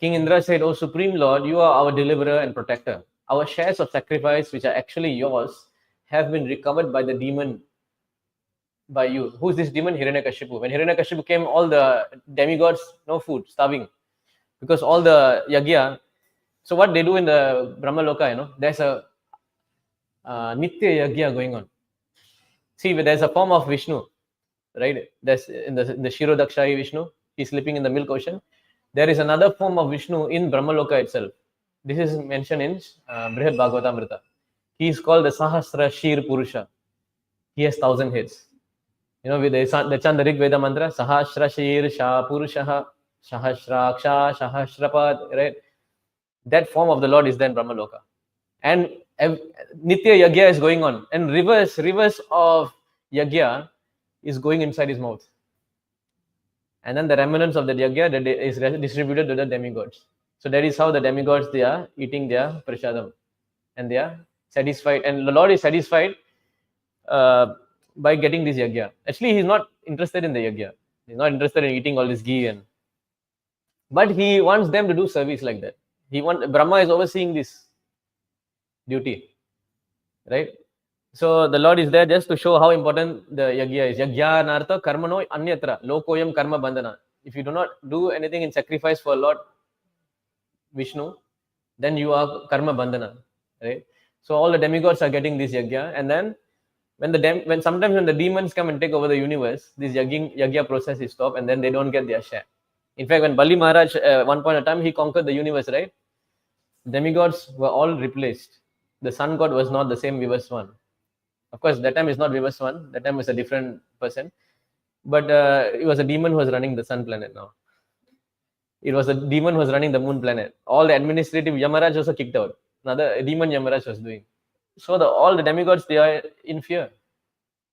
King Indra said, "O Supreme Lord, you are our deliverer and protector. Our shares of sacrifice, which are actually yours, have been recovered by the demon, by you." Who's this demon? Hiranyakashipu. When Hiranyakashipu came, all the demigods, no food, starving. Because all the yagya, so what they do in the Brahma Loka, there's a Nitya yagya going on. See, there's a form of Vishnu, right? There's in the Shirodakshai Vishnu, he's sleeping in the milk ocean. There is another form of Vishnu in Brahmaloka itself. This is mentioned in Brihad Bhagavatamrita. He is called the Sahasra Shir Purusha. He has 1,000 heads. They chant the Rig Veda mantra, Sahasra Shir Shah Purushaha, Sahasraksha, Sahasrapad, right? That form of the Lord is then Brahmaloka. And Nitya Yagya is going on. And rivers of Yagya is going inside his mouth. And then the remnants of the yagya that is distributed to the demigods. So that is how the demigods, they are eating their prasadam, and they are satisfied. And the Lord is satisfied by getting this yagya. Actually, he's not interested in the yagya. He's not interested in eating all this ghee, but he wants them to do service like that. Brahma is overseeing this duty, right? So the Lord is there just to show how important the yagya is. Yagya nartha karmano anyatra lokoyam karma bandhana. If you do not do anything in sacrifice for Lord Vishnu, then you are karma bandhana, right? So all the demigods are getting this yagya, and then when sometimes when the demons come and take over the universe, this yagya process is stopped, and then they don't get their share. In fact, when Bali Maharaj one point of time he conquered the universe, right? Demigods were all replaced. The sun god was not the same Vivaswan. Of course, that time is not Vivaswan. That time was a different person. But it was a demon who was running the sun planet now. It was a demon who was running the moon planet. All the administrative Yamaraj also kicked out. Another demon Yamaraj was doing. So all the demigods, they are in fear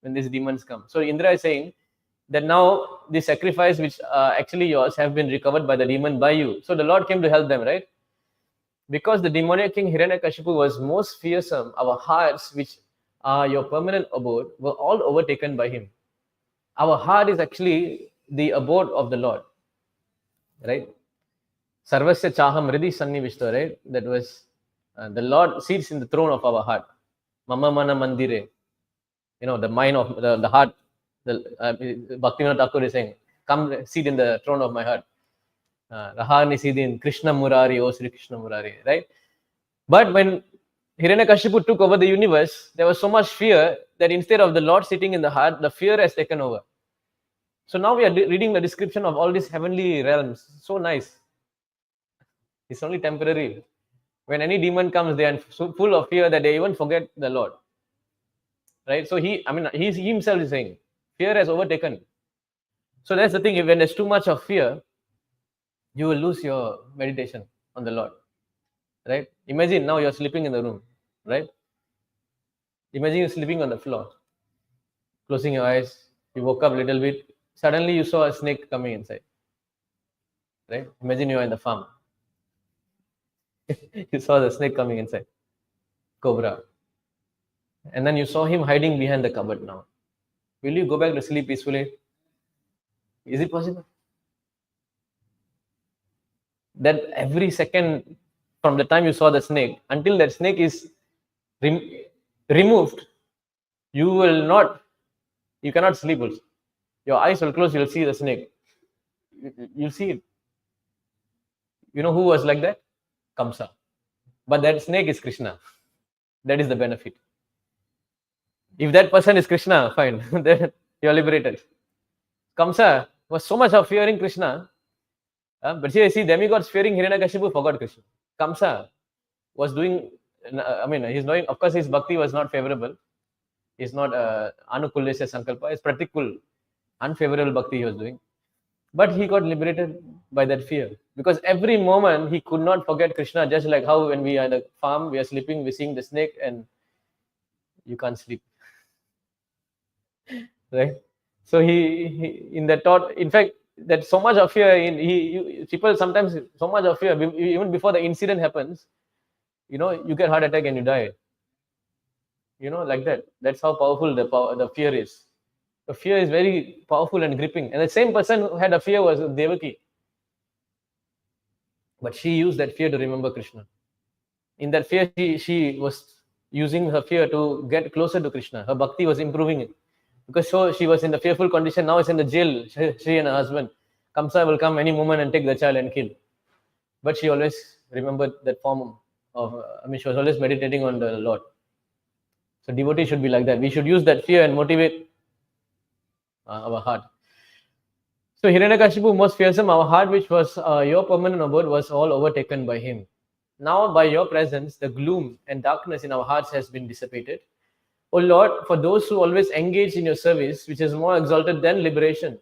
when these demons come. So Indra is saying that now the sacrifice which are actually yours have been recovered by the demon by you. So the Lord came to help them, right? Because the demoniac king Hiranyakashipu was most fearsome, our hearts, which are your permanent abode, were all overtaken by him. Our heart is actually the abode of the Lord, right? Sarvasya chaham hridi sannivishto, right? That was the Lord sits in the throne of our heart. Mama mana mandire, the mind of the heart. Bhaktivinoda Thakur is saying, "Come sit in the throne of my heart." Rahani Siddhin, Krishna Murari, O Sri Krishna Murari, right? But when Hiranyakashipu took over the universe, there was so much fear that instead of the Lord sitting in the heart, the fear has taken over. So now we are reading the description of all these heavenly realms. So nice. It's only temporary. When any demon comes, they are so full of fear that they even forget the Lord. Right? So he himself is saying, fear has overtaken. So that's the thing. When there's too much of fear, you will lose your meditation on the Lord, right? Imagine now you're sleeping in the room, right? Imagine you're sleeping on the floor, closing your eyes. You woke up a little bit. Suddenly you saw a snake coming inside, right? Imagine you're in the farm. You saw the snake coming inside, cobra. And then you saw him hiding behind the cupboard now. Will you go back to sleep peacefully? Is it possible? That every second from the time you saw the snake until that snake is rem- removed, you will not, you cannot sleep also. Your eyes will close, you'll see the snake. You'll see it. You know who was like that? Kamsa. But that snake is Krishna. That is the benefit. If that person is Krishna, fine. Then you're liberated. Kamsa was so much of fearing Krishna. But here you see demigods fearing Hiranyakashipu forgot Krishna. Kamsa was doing, I mean, he's knowing, of course, his bhakti was not favorable. It's not Anukulasya Sankalpa, it's pratikul, unfavorable bhakti he was doing. But he got liberated by that fear. Because every moment he could not forget Krishna, just like how when we are in the farm, we are sleeping, we're seeing the snake, and you can't sleep. Right? So he in that thought, in fact, that so much of fear, people sometimes, so much of fear, even before the incident happens, you get heart attack and you die. Like that. That's how powerful the fear is. The fear is very powerful and gripping. And the same person who had a fear was Devaki. But she used that fear to remember Krishna. In that fear, she was using her fear to get closer to Krishna. Her bhakti was improving it. Because so she was in the fearful condition, now it's in the jail, she and her husband. Kamsa will come any moment and take the child and kill. But she always remembered that form of, she was always meditating on the Lord. So devotee should be like that. We should use that fear and motivate our heart. So Hiranyakashipu, most fearsome, our heart, which was your permanent abode, was all overtaken by him. Now, by your presence, the gloom and darkness in our hearts has been dissipated. O Lord, for those who always engage in your service, which is more exalted than liberation,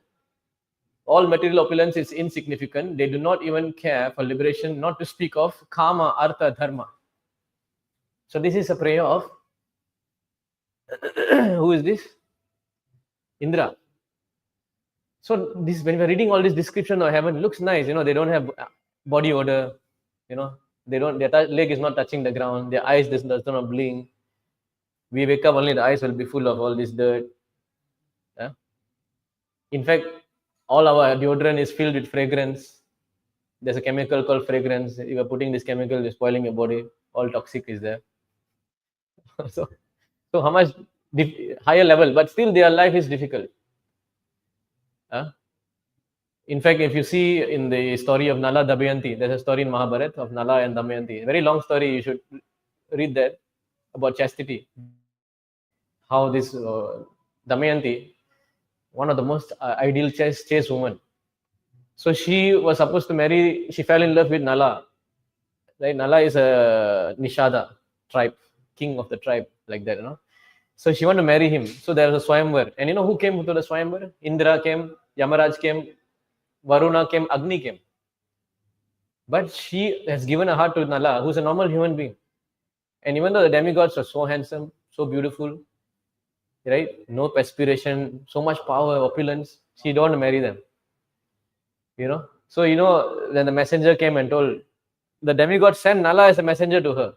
all material opulence is insignificant. They do not even care for liberation, not to speak of kama, artha, dharma. So this is a prayer of who is this? Indra. So this, when we're reading all this description of heaven, it looks nice. They don't have body odor. Their leg is not touching the ground. Their eyes does not blink. We wake up, only the eyes will be full of all this dirt. Yeah? In fact, all our deodorant is filled with fragrance. There's a chemical called fragrance. If you're putting this chemical, you're spoiling your body. All toxic is there. so how much higher level, but still their life is difficult. In fact, if you see in the story of Nala Damayanti, there's a story in Mahabharata of Nala and Damayanti. A very long story, you should read that, about chastity. How this Damayanti, one of the most ideal chaste woman. So she was supposed to marry, she fell in love with Nala. Right? Nala is a Nishada tribe, king of the tribe, like that, So she wanted to marry him. So there was a Swayamvar. And who came to the Swayamvar? Indra came, Yamaraj came, Varuna came, Agni came. But she has given a heart to Nala, who's a normal human being. And even though the demigods are so handsome, so beautiful, right? No perspiration, so much power, opulence, she don't want to marry them. So, then the messenger came and told, the demigod sent Nala as a messenger to her.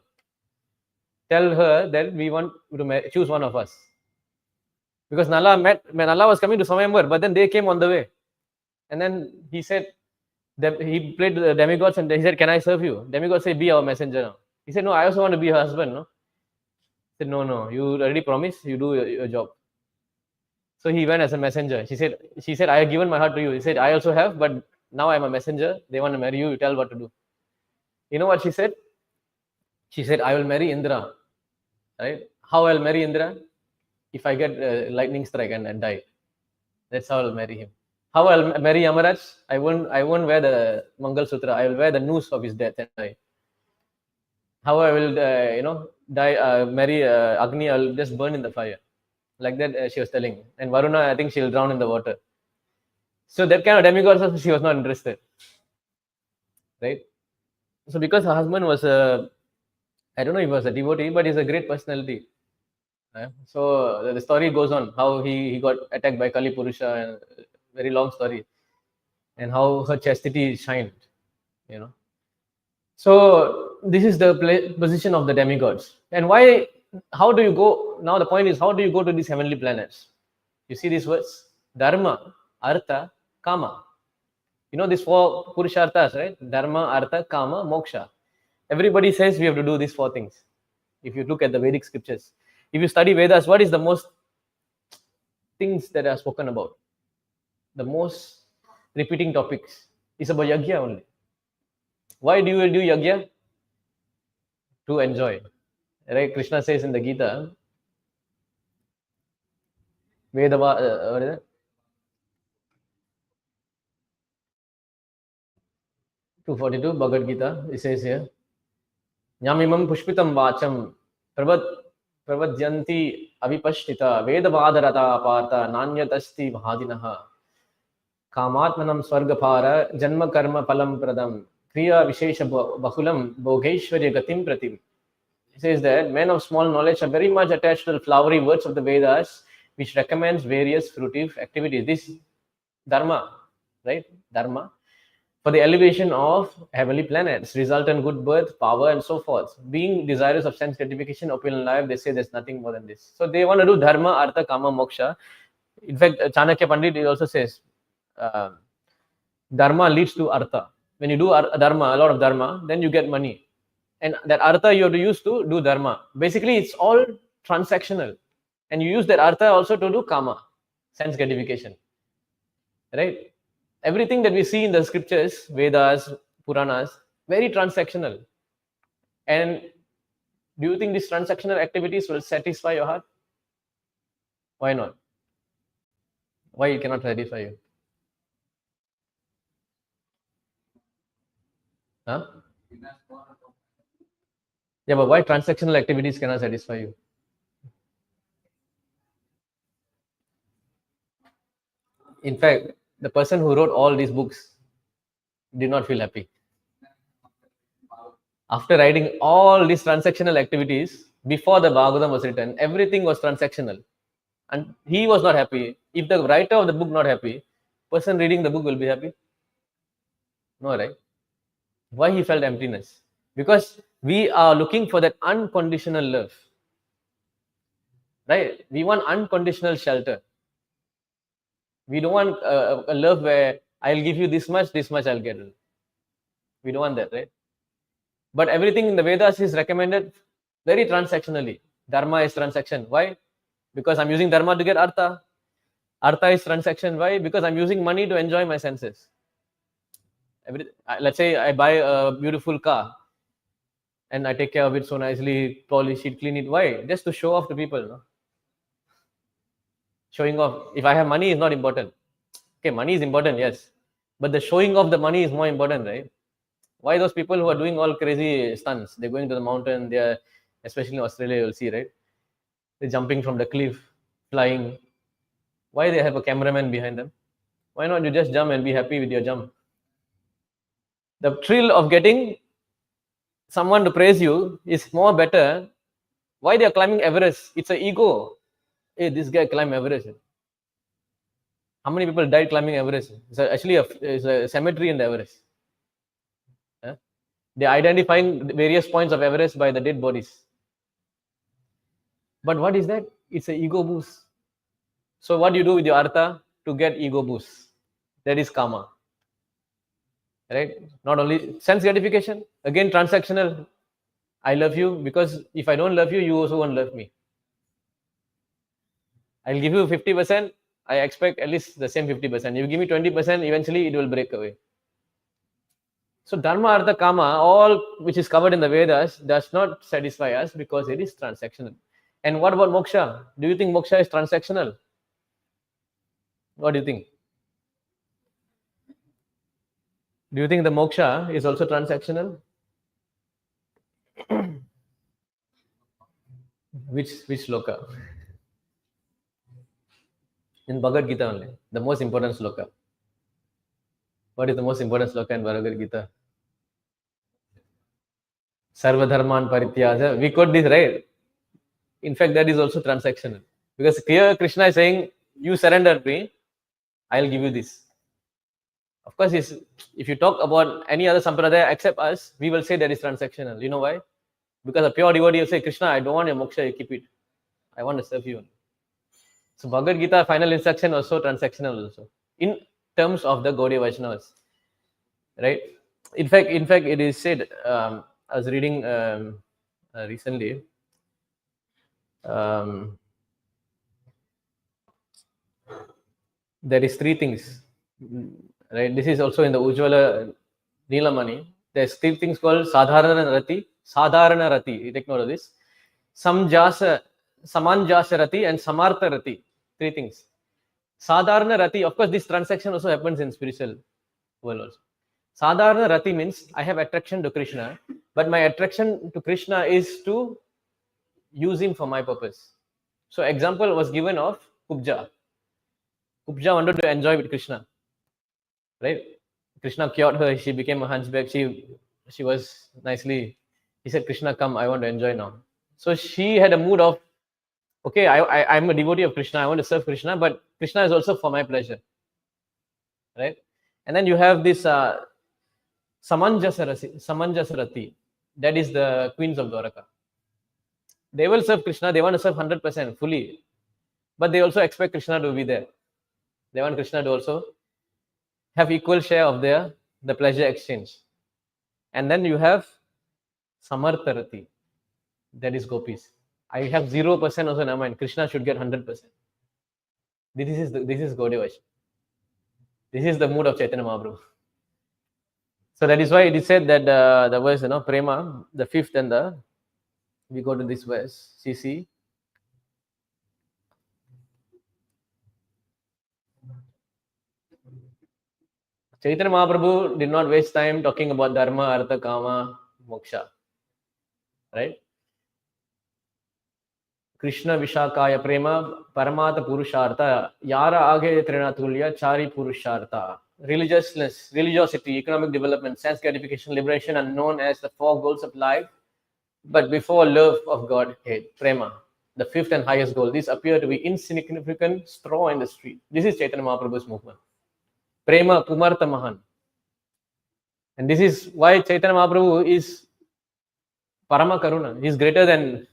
Tell her that we want to choose one of us. Because Nala was coming to Swayamvar, but then they came on the way. And then he said, he played the demigods and he said, can I serve you? Demigod said, be our messenger now. He said, no, I also want to be her husband. No? He said, no, you already promised, you do your job. So he went as a messenger. She said, I have given my heart to you. He said, I also have, but now I'm a messenger. They want to marry you. You tell what to do. You know what she said? She said, I will marry Indra. Right? How I'll marry Indra? If I get a lightning strike and die. That's how I'll marry him. How I'll marry Yamaraj? I won't wear the Mangal Sutra. I will wear the noose of his death and die. How I will, die, marry Agni? I'll just burn in the fire. Like that, she was telling. And Varuna, I think she'll drown in the water. So that kind of demigods, she was not interested. right? So because her husband was a, I don't know if he was a devotee, but he's a great personality. So the story goes on how he got attacked by Kali Purusha, and very long story, and how her chastity shined, you know. So this is the position of the demigods. And why? How do you go? Now the point is, how do you go to these heavenly planets? You see these words: Dharma, Artha, Kama. You know these four Purusharthas, right? Dharma, Artha, Kama, Moksha. Everybody says we have to do these four things. If you look at the Vedic scriptures, if you study Vedas, what is the most things that are spoken about? The most repeating topics is about yajna only. Why do you do yajna? To enjoy. Right? Krishna says in the Gita, Vedava, what is it? 242 Bhagavad Gita, it says here, Nyamimam pushpitam vacham pravad pravadyanti avipashtita vedavadarata aparta nanyatasti bhadinaha kamatmanam swargapara janma karma palam pradam kriya vishesha bahulam bhogeshwarya gatim pratim. It says that men of small knowledge are very much attached to the flowery words of the Vedas, which recommends various fruitive activities. This dharma, right? Dharma for the elevation of heavenly planets, result in good birth, power, and so forth. Being desirous of sense gratification, opulent life, they say there's nothing more than this. So they want to do dharma, artha, kama, moksha. In fact, Chanakya Pandit also says uh, dharma leads to artha. When you do dharma, a lot of dharma, then you get money. And that artha you have to use to do dharma. Basically, it's all transactional. And you use that artha also to do kama, sense gratification. Right? Everything that we see in the scriptures, Vedas, Puranas, very transactional. And do you think these transactional activities will satisfy your heart? Why not? Why it cannot satisfy you? Huh? Yeah, but why transactional activities cannot satisfy you? In fact, the person who wrote all these books did not feel happy. After writing all these transactional activities, before the Bhagavatam was written, everything was transactional. And he was not happy. If the writer of the book not happy, person reading the book will be happy? No, right? Why he felt emptiness? Because we are looking for that unconditional love. Right? We want unconditional shelter. We don't want a love where I'll give you this much I'll get. We don't want that, right? But everything in the Vedas is recommended very transactionally. Dharma is transaction. Why? Because I'm using dharma to get artha. Artha is transaction. Why? Because I'm using money to enjoy my senses. Let's say I buy a beautiful car and I take care of it so nicely, polish it, clean it. Why? Just to show off to people. No? Showing off. If I have money, is not important. Okay, money is important, yes. But the showing off the money is more important, right? Why those people who are doing all crazy stunts? They're going to the mountain, they're, especially in Australia, you'll see, right? They're jumping from the cliff, flying. Why they have a cameraman behind them? Why not you just jump and be happy with your jump? The thrill of getting someone to praise you is more better. Why they are climbing Everest? It's an ego. Hey, this guy climbed Everest. How many people died climbing Everest? It's a cemetery in the Everest. Huh? They're identifying various points of Everest by the dead bodies. But what is that? It's an ego boost. So what do you do with your artha to get ego boost? That is karma. Right? Not only sense gratification, again transactional. I love you because if I don't love you, you also won't love me. I'll give you 50%. I expect at least the same 50%. You give me 20%, eventually it will break away. So dharma, artha, kama, all which is covered in the Vedas does not satisfy us because it is transactional. And what about moksha? Do you think moksha is transactional? What do you think? Do you think the moksha is also transactional? Which sloka? In Bhagavad Gita only, the most important sloka. What is the most important sloka in Bhagavad Gita? Sarva dharman parityaja. We quote this, right? In fact, that is also transactional. Because here Krishna is saying, you surrender me, I'll give you this. Of course, if you talk about any other sampradaya except us, we will say that is transactional. You know why? Because a pure devotee will say, Krishna, I don't want your moksha, you keep it. I want to serve you. So Bhagavad Gita final instruction also transactional also in terms of the Gaudiya Vaishnavas, right? In fact, it is said. I was reading recently. There is three things, right? This is also in the Ujjvala Neelamani. There's three things called Sadharana Rati. Sadharana Rati. You take note of this. Samjasa, Samanjasa Rati and Samartha Rati. Three things. Sadharana Rati, of course, this transaction also happens in spiritual world also. Sadharana Rati means I have attraction to Krishna, but my attraction to Krishna is to use him for my purpose. So example was given of Kubja. Kubja wanted to enjoy with Krishna, right? Krishna cured her. She became a hunchback. She was nicely. He said, "Krishna, come. I want to enjoy now." So she had a mood of, okay, I'm a devotee of Krishna. I want to serve Krishna, but Krishna is also for my pleasure, right? And then you have this Samanjasa Rati. That is the queens of Dwaraka. They will serve Krishna. They want to serve 100% fully, but they also expect Krishna to be there. They want Krishna to also have equal share of the pleasure exchange. And then you have Samartharati. That is gopis. I have 0% also in my mind. Krishna should get 100%. This is Gaudiya Vaishnava. This is the mood of Chaitanya Mahaprabhu. So that is why it is said that the verse, Prema, the fifth and we go to this verse, CC. Chaitanya Mahaprabhu did not waste time talking about Dharma, Artha, Kama, Moksha. Right? Krishna Vishakaya Prema, Paramata Purushartha, Yara Age Trinatulya, Chari Purushartha. Religiosity, economic development, sense gratification, liberation are known as the four goals of life. But before love of God, hate, Prema, the fifth and highest goal, these appear to be insignificant straw in the street. This is Chaitanya Mahaprabhu's movement. Prema Pumartha Mahan. And this is why Chaitanya Mahaprabhu is Parama Karuna. He's greater than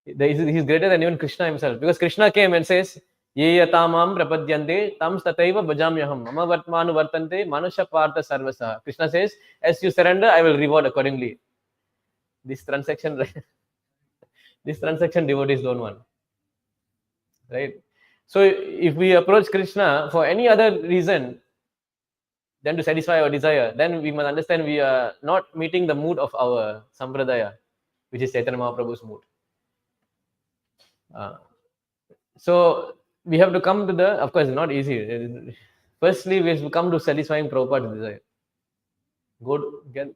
even Krishna himself. Because Krishna came and says, Ye yatamam prapadyante tam tataiva bhajamyaham mama vartmanu vartante manusha partha sarvasa. Krishna says, as you surrender, I will reward accordingly. This transaction devotees don't want. Right? So if we approach Krishna for any other reason than to satisfy our desire, then we must understand we are not meeting the mood of our sampradaya, which is Chaitanya Mahaprabhu's mood. So we have to come to of course, it's not easy. Firstly, we have to come to satisfying Prabhupada's desire. Go get,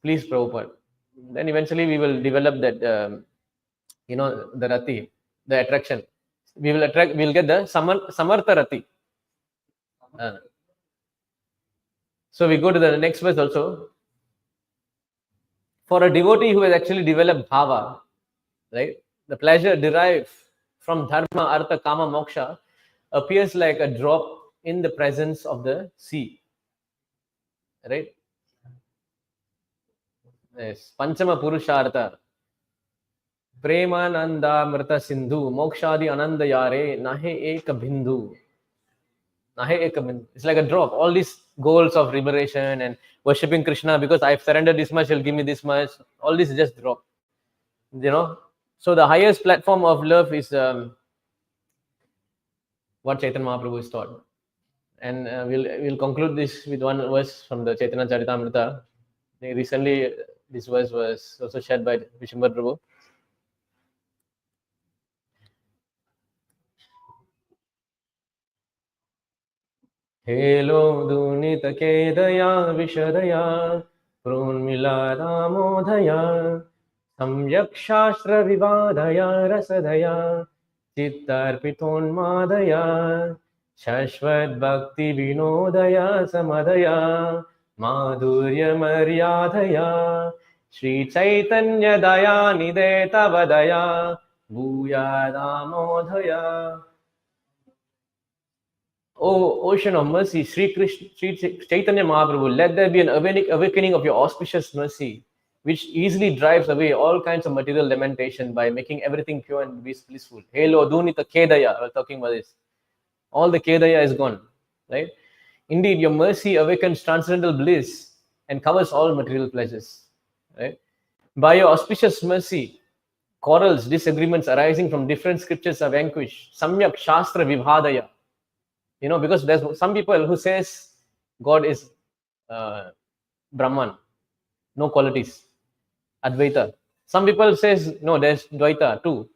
please Prabhupada. Then eventually we will develop that, the Rati, the attraction. We'll get the Samartha Rati. So we go to the next verse also. For a devotee who has actually developed bhava, right, the pleasure derived from dharma, artha, kama, moksha appears like a drop in the presence of the sea. Right? Yes. Panchama Purushartha. Premananda Mrita Sindhu. Mokshadi Ananda Yare. Nahe Eka Bindhu. It's like a drop. All these goals of liberation and worshipping Krishna, because I've surrendered this much, he'll give me this much. All this is just drop. So the highest platform of love is what Chaitanya Mahaprabhu is taught. And we'll conclude this with one verse from the Chaitanya Charitamrita. Recently, this verse was also shared by Vishwambar Prabhu. Helo Dunita Kedaya Vishadaya Prunmila Ramodhaya Samyak Shastra Vivadaya Rasadaya Chittarpitonmadaya Shashvat Bhakti Vinodaya Samadaya Madhurya Maryadaya Shri Chaitanya Daya Nide Tava Daya Bhuya Damodhaya. O ocean of mercy, Sri Krishna, Sri Chaitanya Mahaprabhu, let there be an awakening of your auspicious mercy, which easily drives away all kinds of material lamentation by making everything pure and blissful. Helo Dunita Kedaya, we're talking about this. All the Kedaya is gone, right? Indeed, your mercy awakens transcendental bliss and covers all material pleasures, right? By your auspicious mercy, quarrels, disagreements arising from different scriptures are vanquished. Samyak Shastra Vibhadaya. Because there's some people who says God is Brahman, no qualities, Advaita. Some people says no, there's Dvaita too,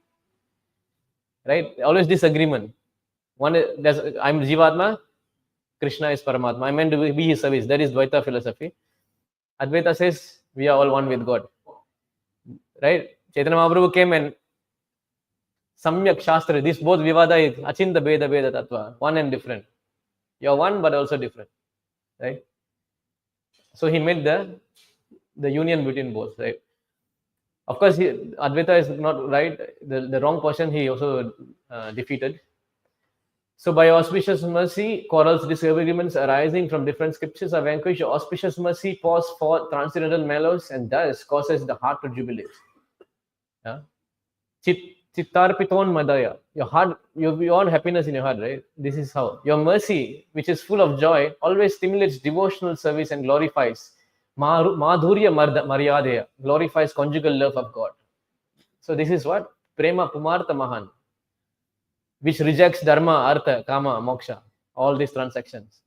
right? Always disagreement. I'm Jivatma, Krishna is Paramatma. I meant to be his service. That is Dvaita philosophy. Advaita says we are all one with God, right? Chaitanya Mahaprabhu came and Samyak Shastra, this both Vivada is Achinta Beda Beda Tattva, one and different. You're one but also different, right? So he made the union between both, right? Of course, Advaita is not right. The wrong person he also defeated. So by auspicious mercy, quarrels, disagreements arising from different scriptures are vanquished. Auspicious mercy pours forth transcendental mellows and thus causes the heart to jubilate. Yeah? Chittarpiton madaya. Your heart, you want happiness in your heart, right? This is how. Your mercy, which is full of joy, always stimulates devotional service and glorifies Madhurya Maryadaya, glorifies conjugal love of God. So this is what? Prema Pumartha Mahan, which rejects Dharma, Artha, Kama, Moksha, all these transactions.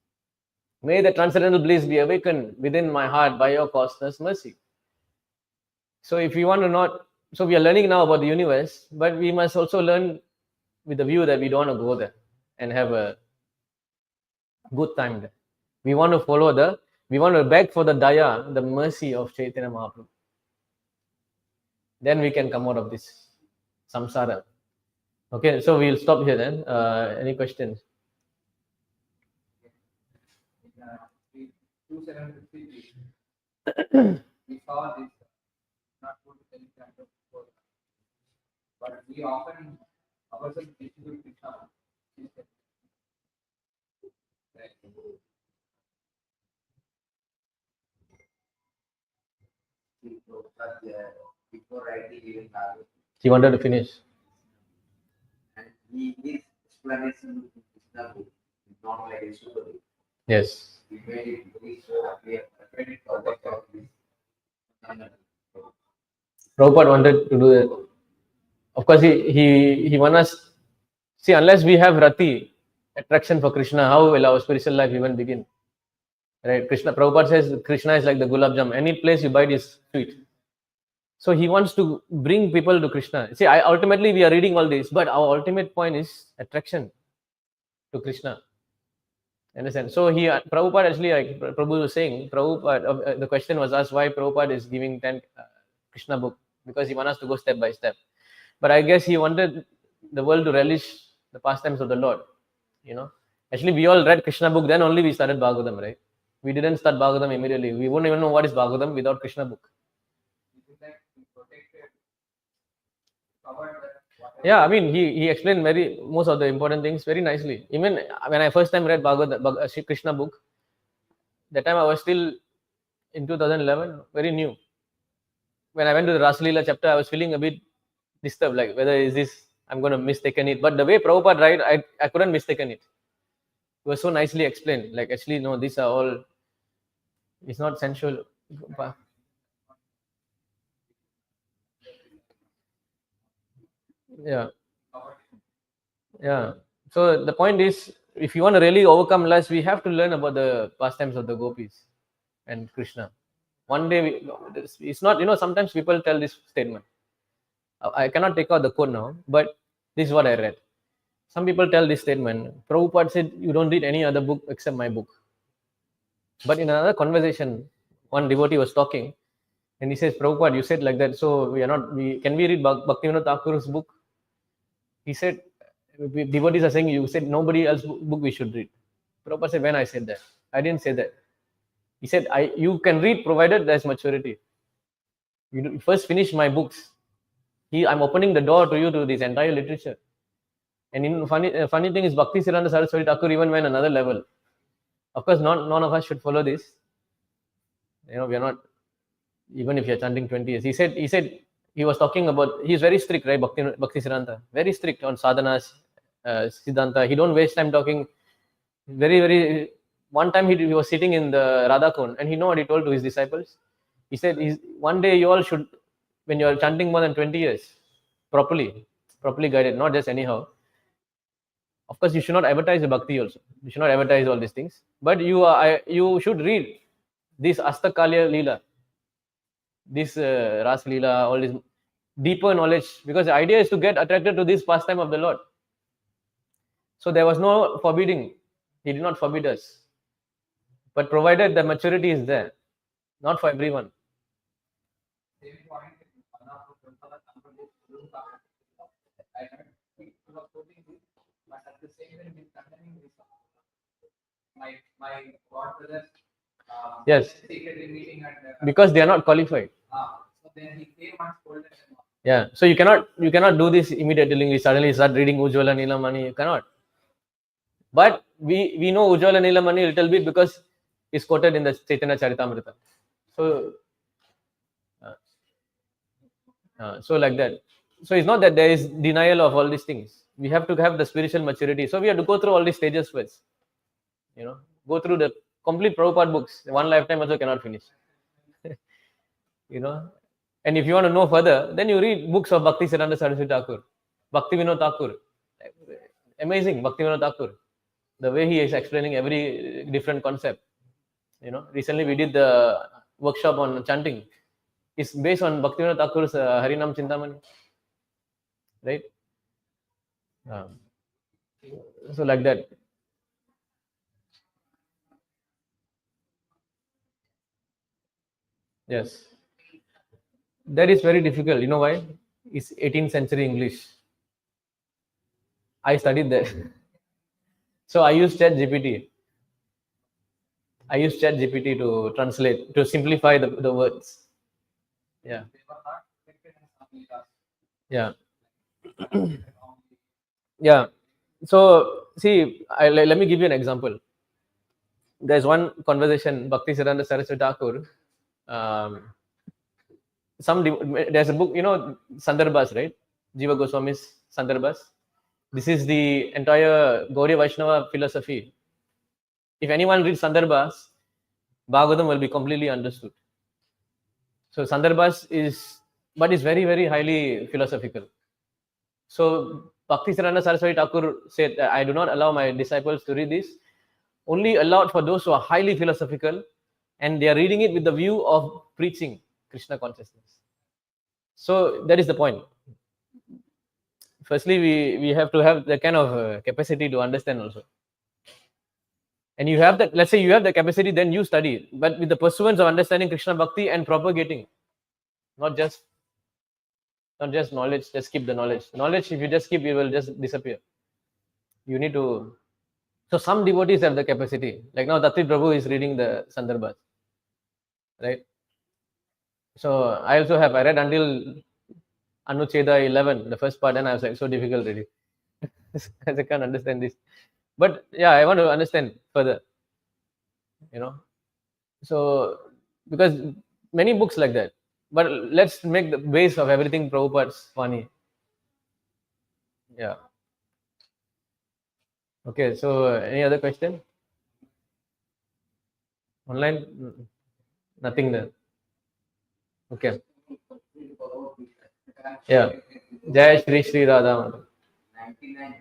May the transcendental bliss be awakened within my heart by your causeless mercy. So if we want to not, so we are learning now about the universe, but we must also learn with the view that we don't want to go there and have a good time there. We want to we want to beg for the daya, the mercy of Chaitanya Mahaprabhu. Then we can come out of this samsara. Okay, so we'll stop here then. Any questions? We saw this not good any kind of program. But we often ourselves distribute Krishna. Before writing even He wanted to finish. and his explanation in Krishna book is not like a super book. Yes. We made it very so clear. I made it for the Prabhupada wanted to do that. Of course, he wanted us. See, unless we have rati, attraction for Krishna, how will our spiritual life even begin? Right? Prabhupada says Krishna is like the gulab jam. Any place you bite is sweet. So he wants to bring people to Krishna. See, ultimately we are reading all this, but our ultimate point is attraction to Krishna. Understand? So Prabhupada actually, like Prabhu was saying, Prabhupada, the question was asked why Prabhupada is giving 10 Krishna book, because he wants us to go step by step. But I guess he wanted the world to relish the pastimes of the Lord. Actually we all read Krishna book, then only we started Bhagavatam, right? We didn't start Bhagavatam immediately. We wouldn't even know what is Bhagavatam without Krishna book. Yeah, I mean, he explained most of the important things very nicely. Even when I first time read Sri Krishna book, that time I was still in 2011, very new. When I went to the Rasalila chapter, I was feeling a bit disturbed, like whether is this I'm going to mistaken it. But the way Prabhupada write, I couldn't mistaken it. It was so nicely explained. Like actually, no, these are all. It's not sensual. Yeah. So the point is, if you want to really overcome lust, we have to learn about the pastimes of the gopis and Krishna. One day, it's not, sometimes people tell this statement. I cannot take out the quote now, but this is what I read. Some people tell this statement. Prabhupada said, you don't read any other book except my book. But in another conversation, one devotee was talking, and he says, Prabhupada, you said like that, so can we read Bhaktivinoda Thakur's book? He said, devotees are saying, you said nobody else book we should read. Prabhupada said, when I said that? I didn't say that. He said, you can read provided there's maturity. First finish my books. I'm opening the door to you to this entire literature. And funny thing is, Bhakti Siddhanta Saraswati Thakur even went another level. Of course, none of us should follow this. We are not, even if you're chanting 20 years. He was talking about, he's very strict, right? Bhakti Siddhanta, very strict on sadhanas, Siddhanta. He don't waste time talking. Very. One time he was sitting in the Radha Kund, and he know what he told to his disciples. He said, one day you all should, when you are chanting more than 20 years, properly guided, not just anyhow. Of course, you should not advertise the bhakti also. You should not advertise all these things. But you should read this Astakalya Leela, this Ras Leela, all this deeper knowledge, because the idea is to get attracted to this pastime of the Lord. So there was no forbidding. He did not forbid us. But provided the maturity is there, not for everyone. Same point, one of the Subala dāsa, I heard people are quoting this, but at the same time, he's condemning this. My God brothers, Yes, secretly meeting at because they are not qualified. so then he came and scolded them. Yeah, so you cannot do this immediately. You suddenly start reading Ujjwala Nilamani. You cannot. But we know Ujjwala Nilamani a little bit because it's quoted in the Chaitanya Charitamrita. So like that. So it's not that there is denial of all these things. We have to have the spiritual maturity. So we have to go through all these stages first. Go through the complete Prabhupada books. One lifetime also cannot finish. And if you want to know further, then you read books of Bhakti Siddhanta Saraswati Thakur, Bhakti Vinod Thakur. Amazing, Bhakti Vinod Thakur. The way he is explaining every different concept. Recently we did the workshop on chanting. It's based on Bhakti Vinod Thakur's Harinam Chintamani. Right? So like that. Yes. That is very difficult. You know why? It's 18th century English. I studied that. So I use ChatGPT. I use ChatGPT to translate, to simplify the words. Yeah. They were not affected in some leaders. Yeah. Yeah. So see, let me give you an example. There's one conversation, Bhakti Siddhanta Saraswati Thakur. There's a book, Sandarbhas, right? Jiva Goswami's Sandarbhas. This is the entire Gaudiya Vaishnava philosophy. If anyone reads Sandarbhas, Bhagavatam will be completely understood. So Sandarbhas is very, very highly philosophical. So Bhakti Siddhanta Saraswati Thakur said, I do not allow my disciples to read this. Only allowed for those who are highly philosophical and they are reading it with the view of preaching Krishna consciousness. So that is the point. Firstly, we have to have the kind of capacity to understand also. And you have that, let's say you have the capacity, then you study, but with the pursuance of understanding Krishna Bhakti and propagating, not just knowledge, just keep the knowledge. Knowledge, if you just keep, it will just disappear. You need to. So some devotees have the capacity. Like now, Tatrit Prabhu is reading the Sandarbhas, right? So I read until Anucheda 11, the first part, and I was like, so difficult reading. I can't understand this. But yeah, I want to understand further. So because many books like that. But let's make the base of everything Prabhupada's funny. Yeah. Okay, so any other question? Online? Nothing there. Okay. Yeah. Jai Shri Radha. 99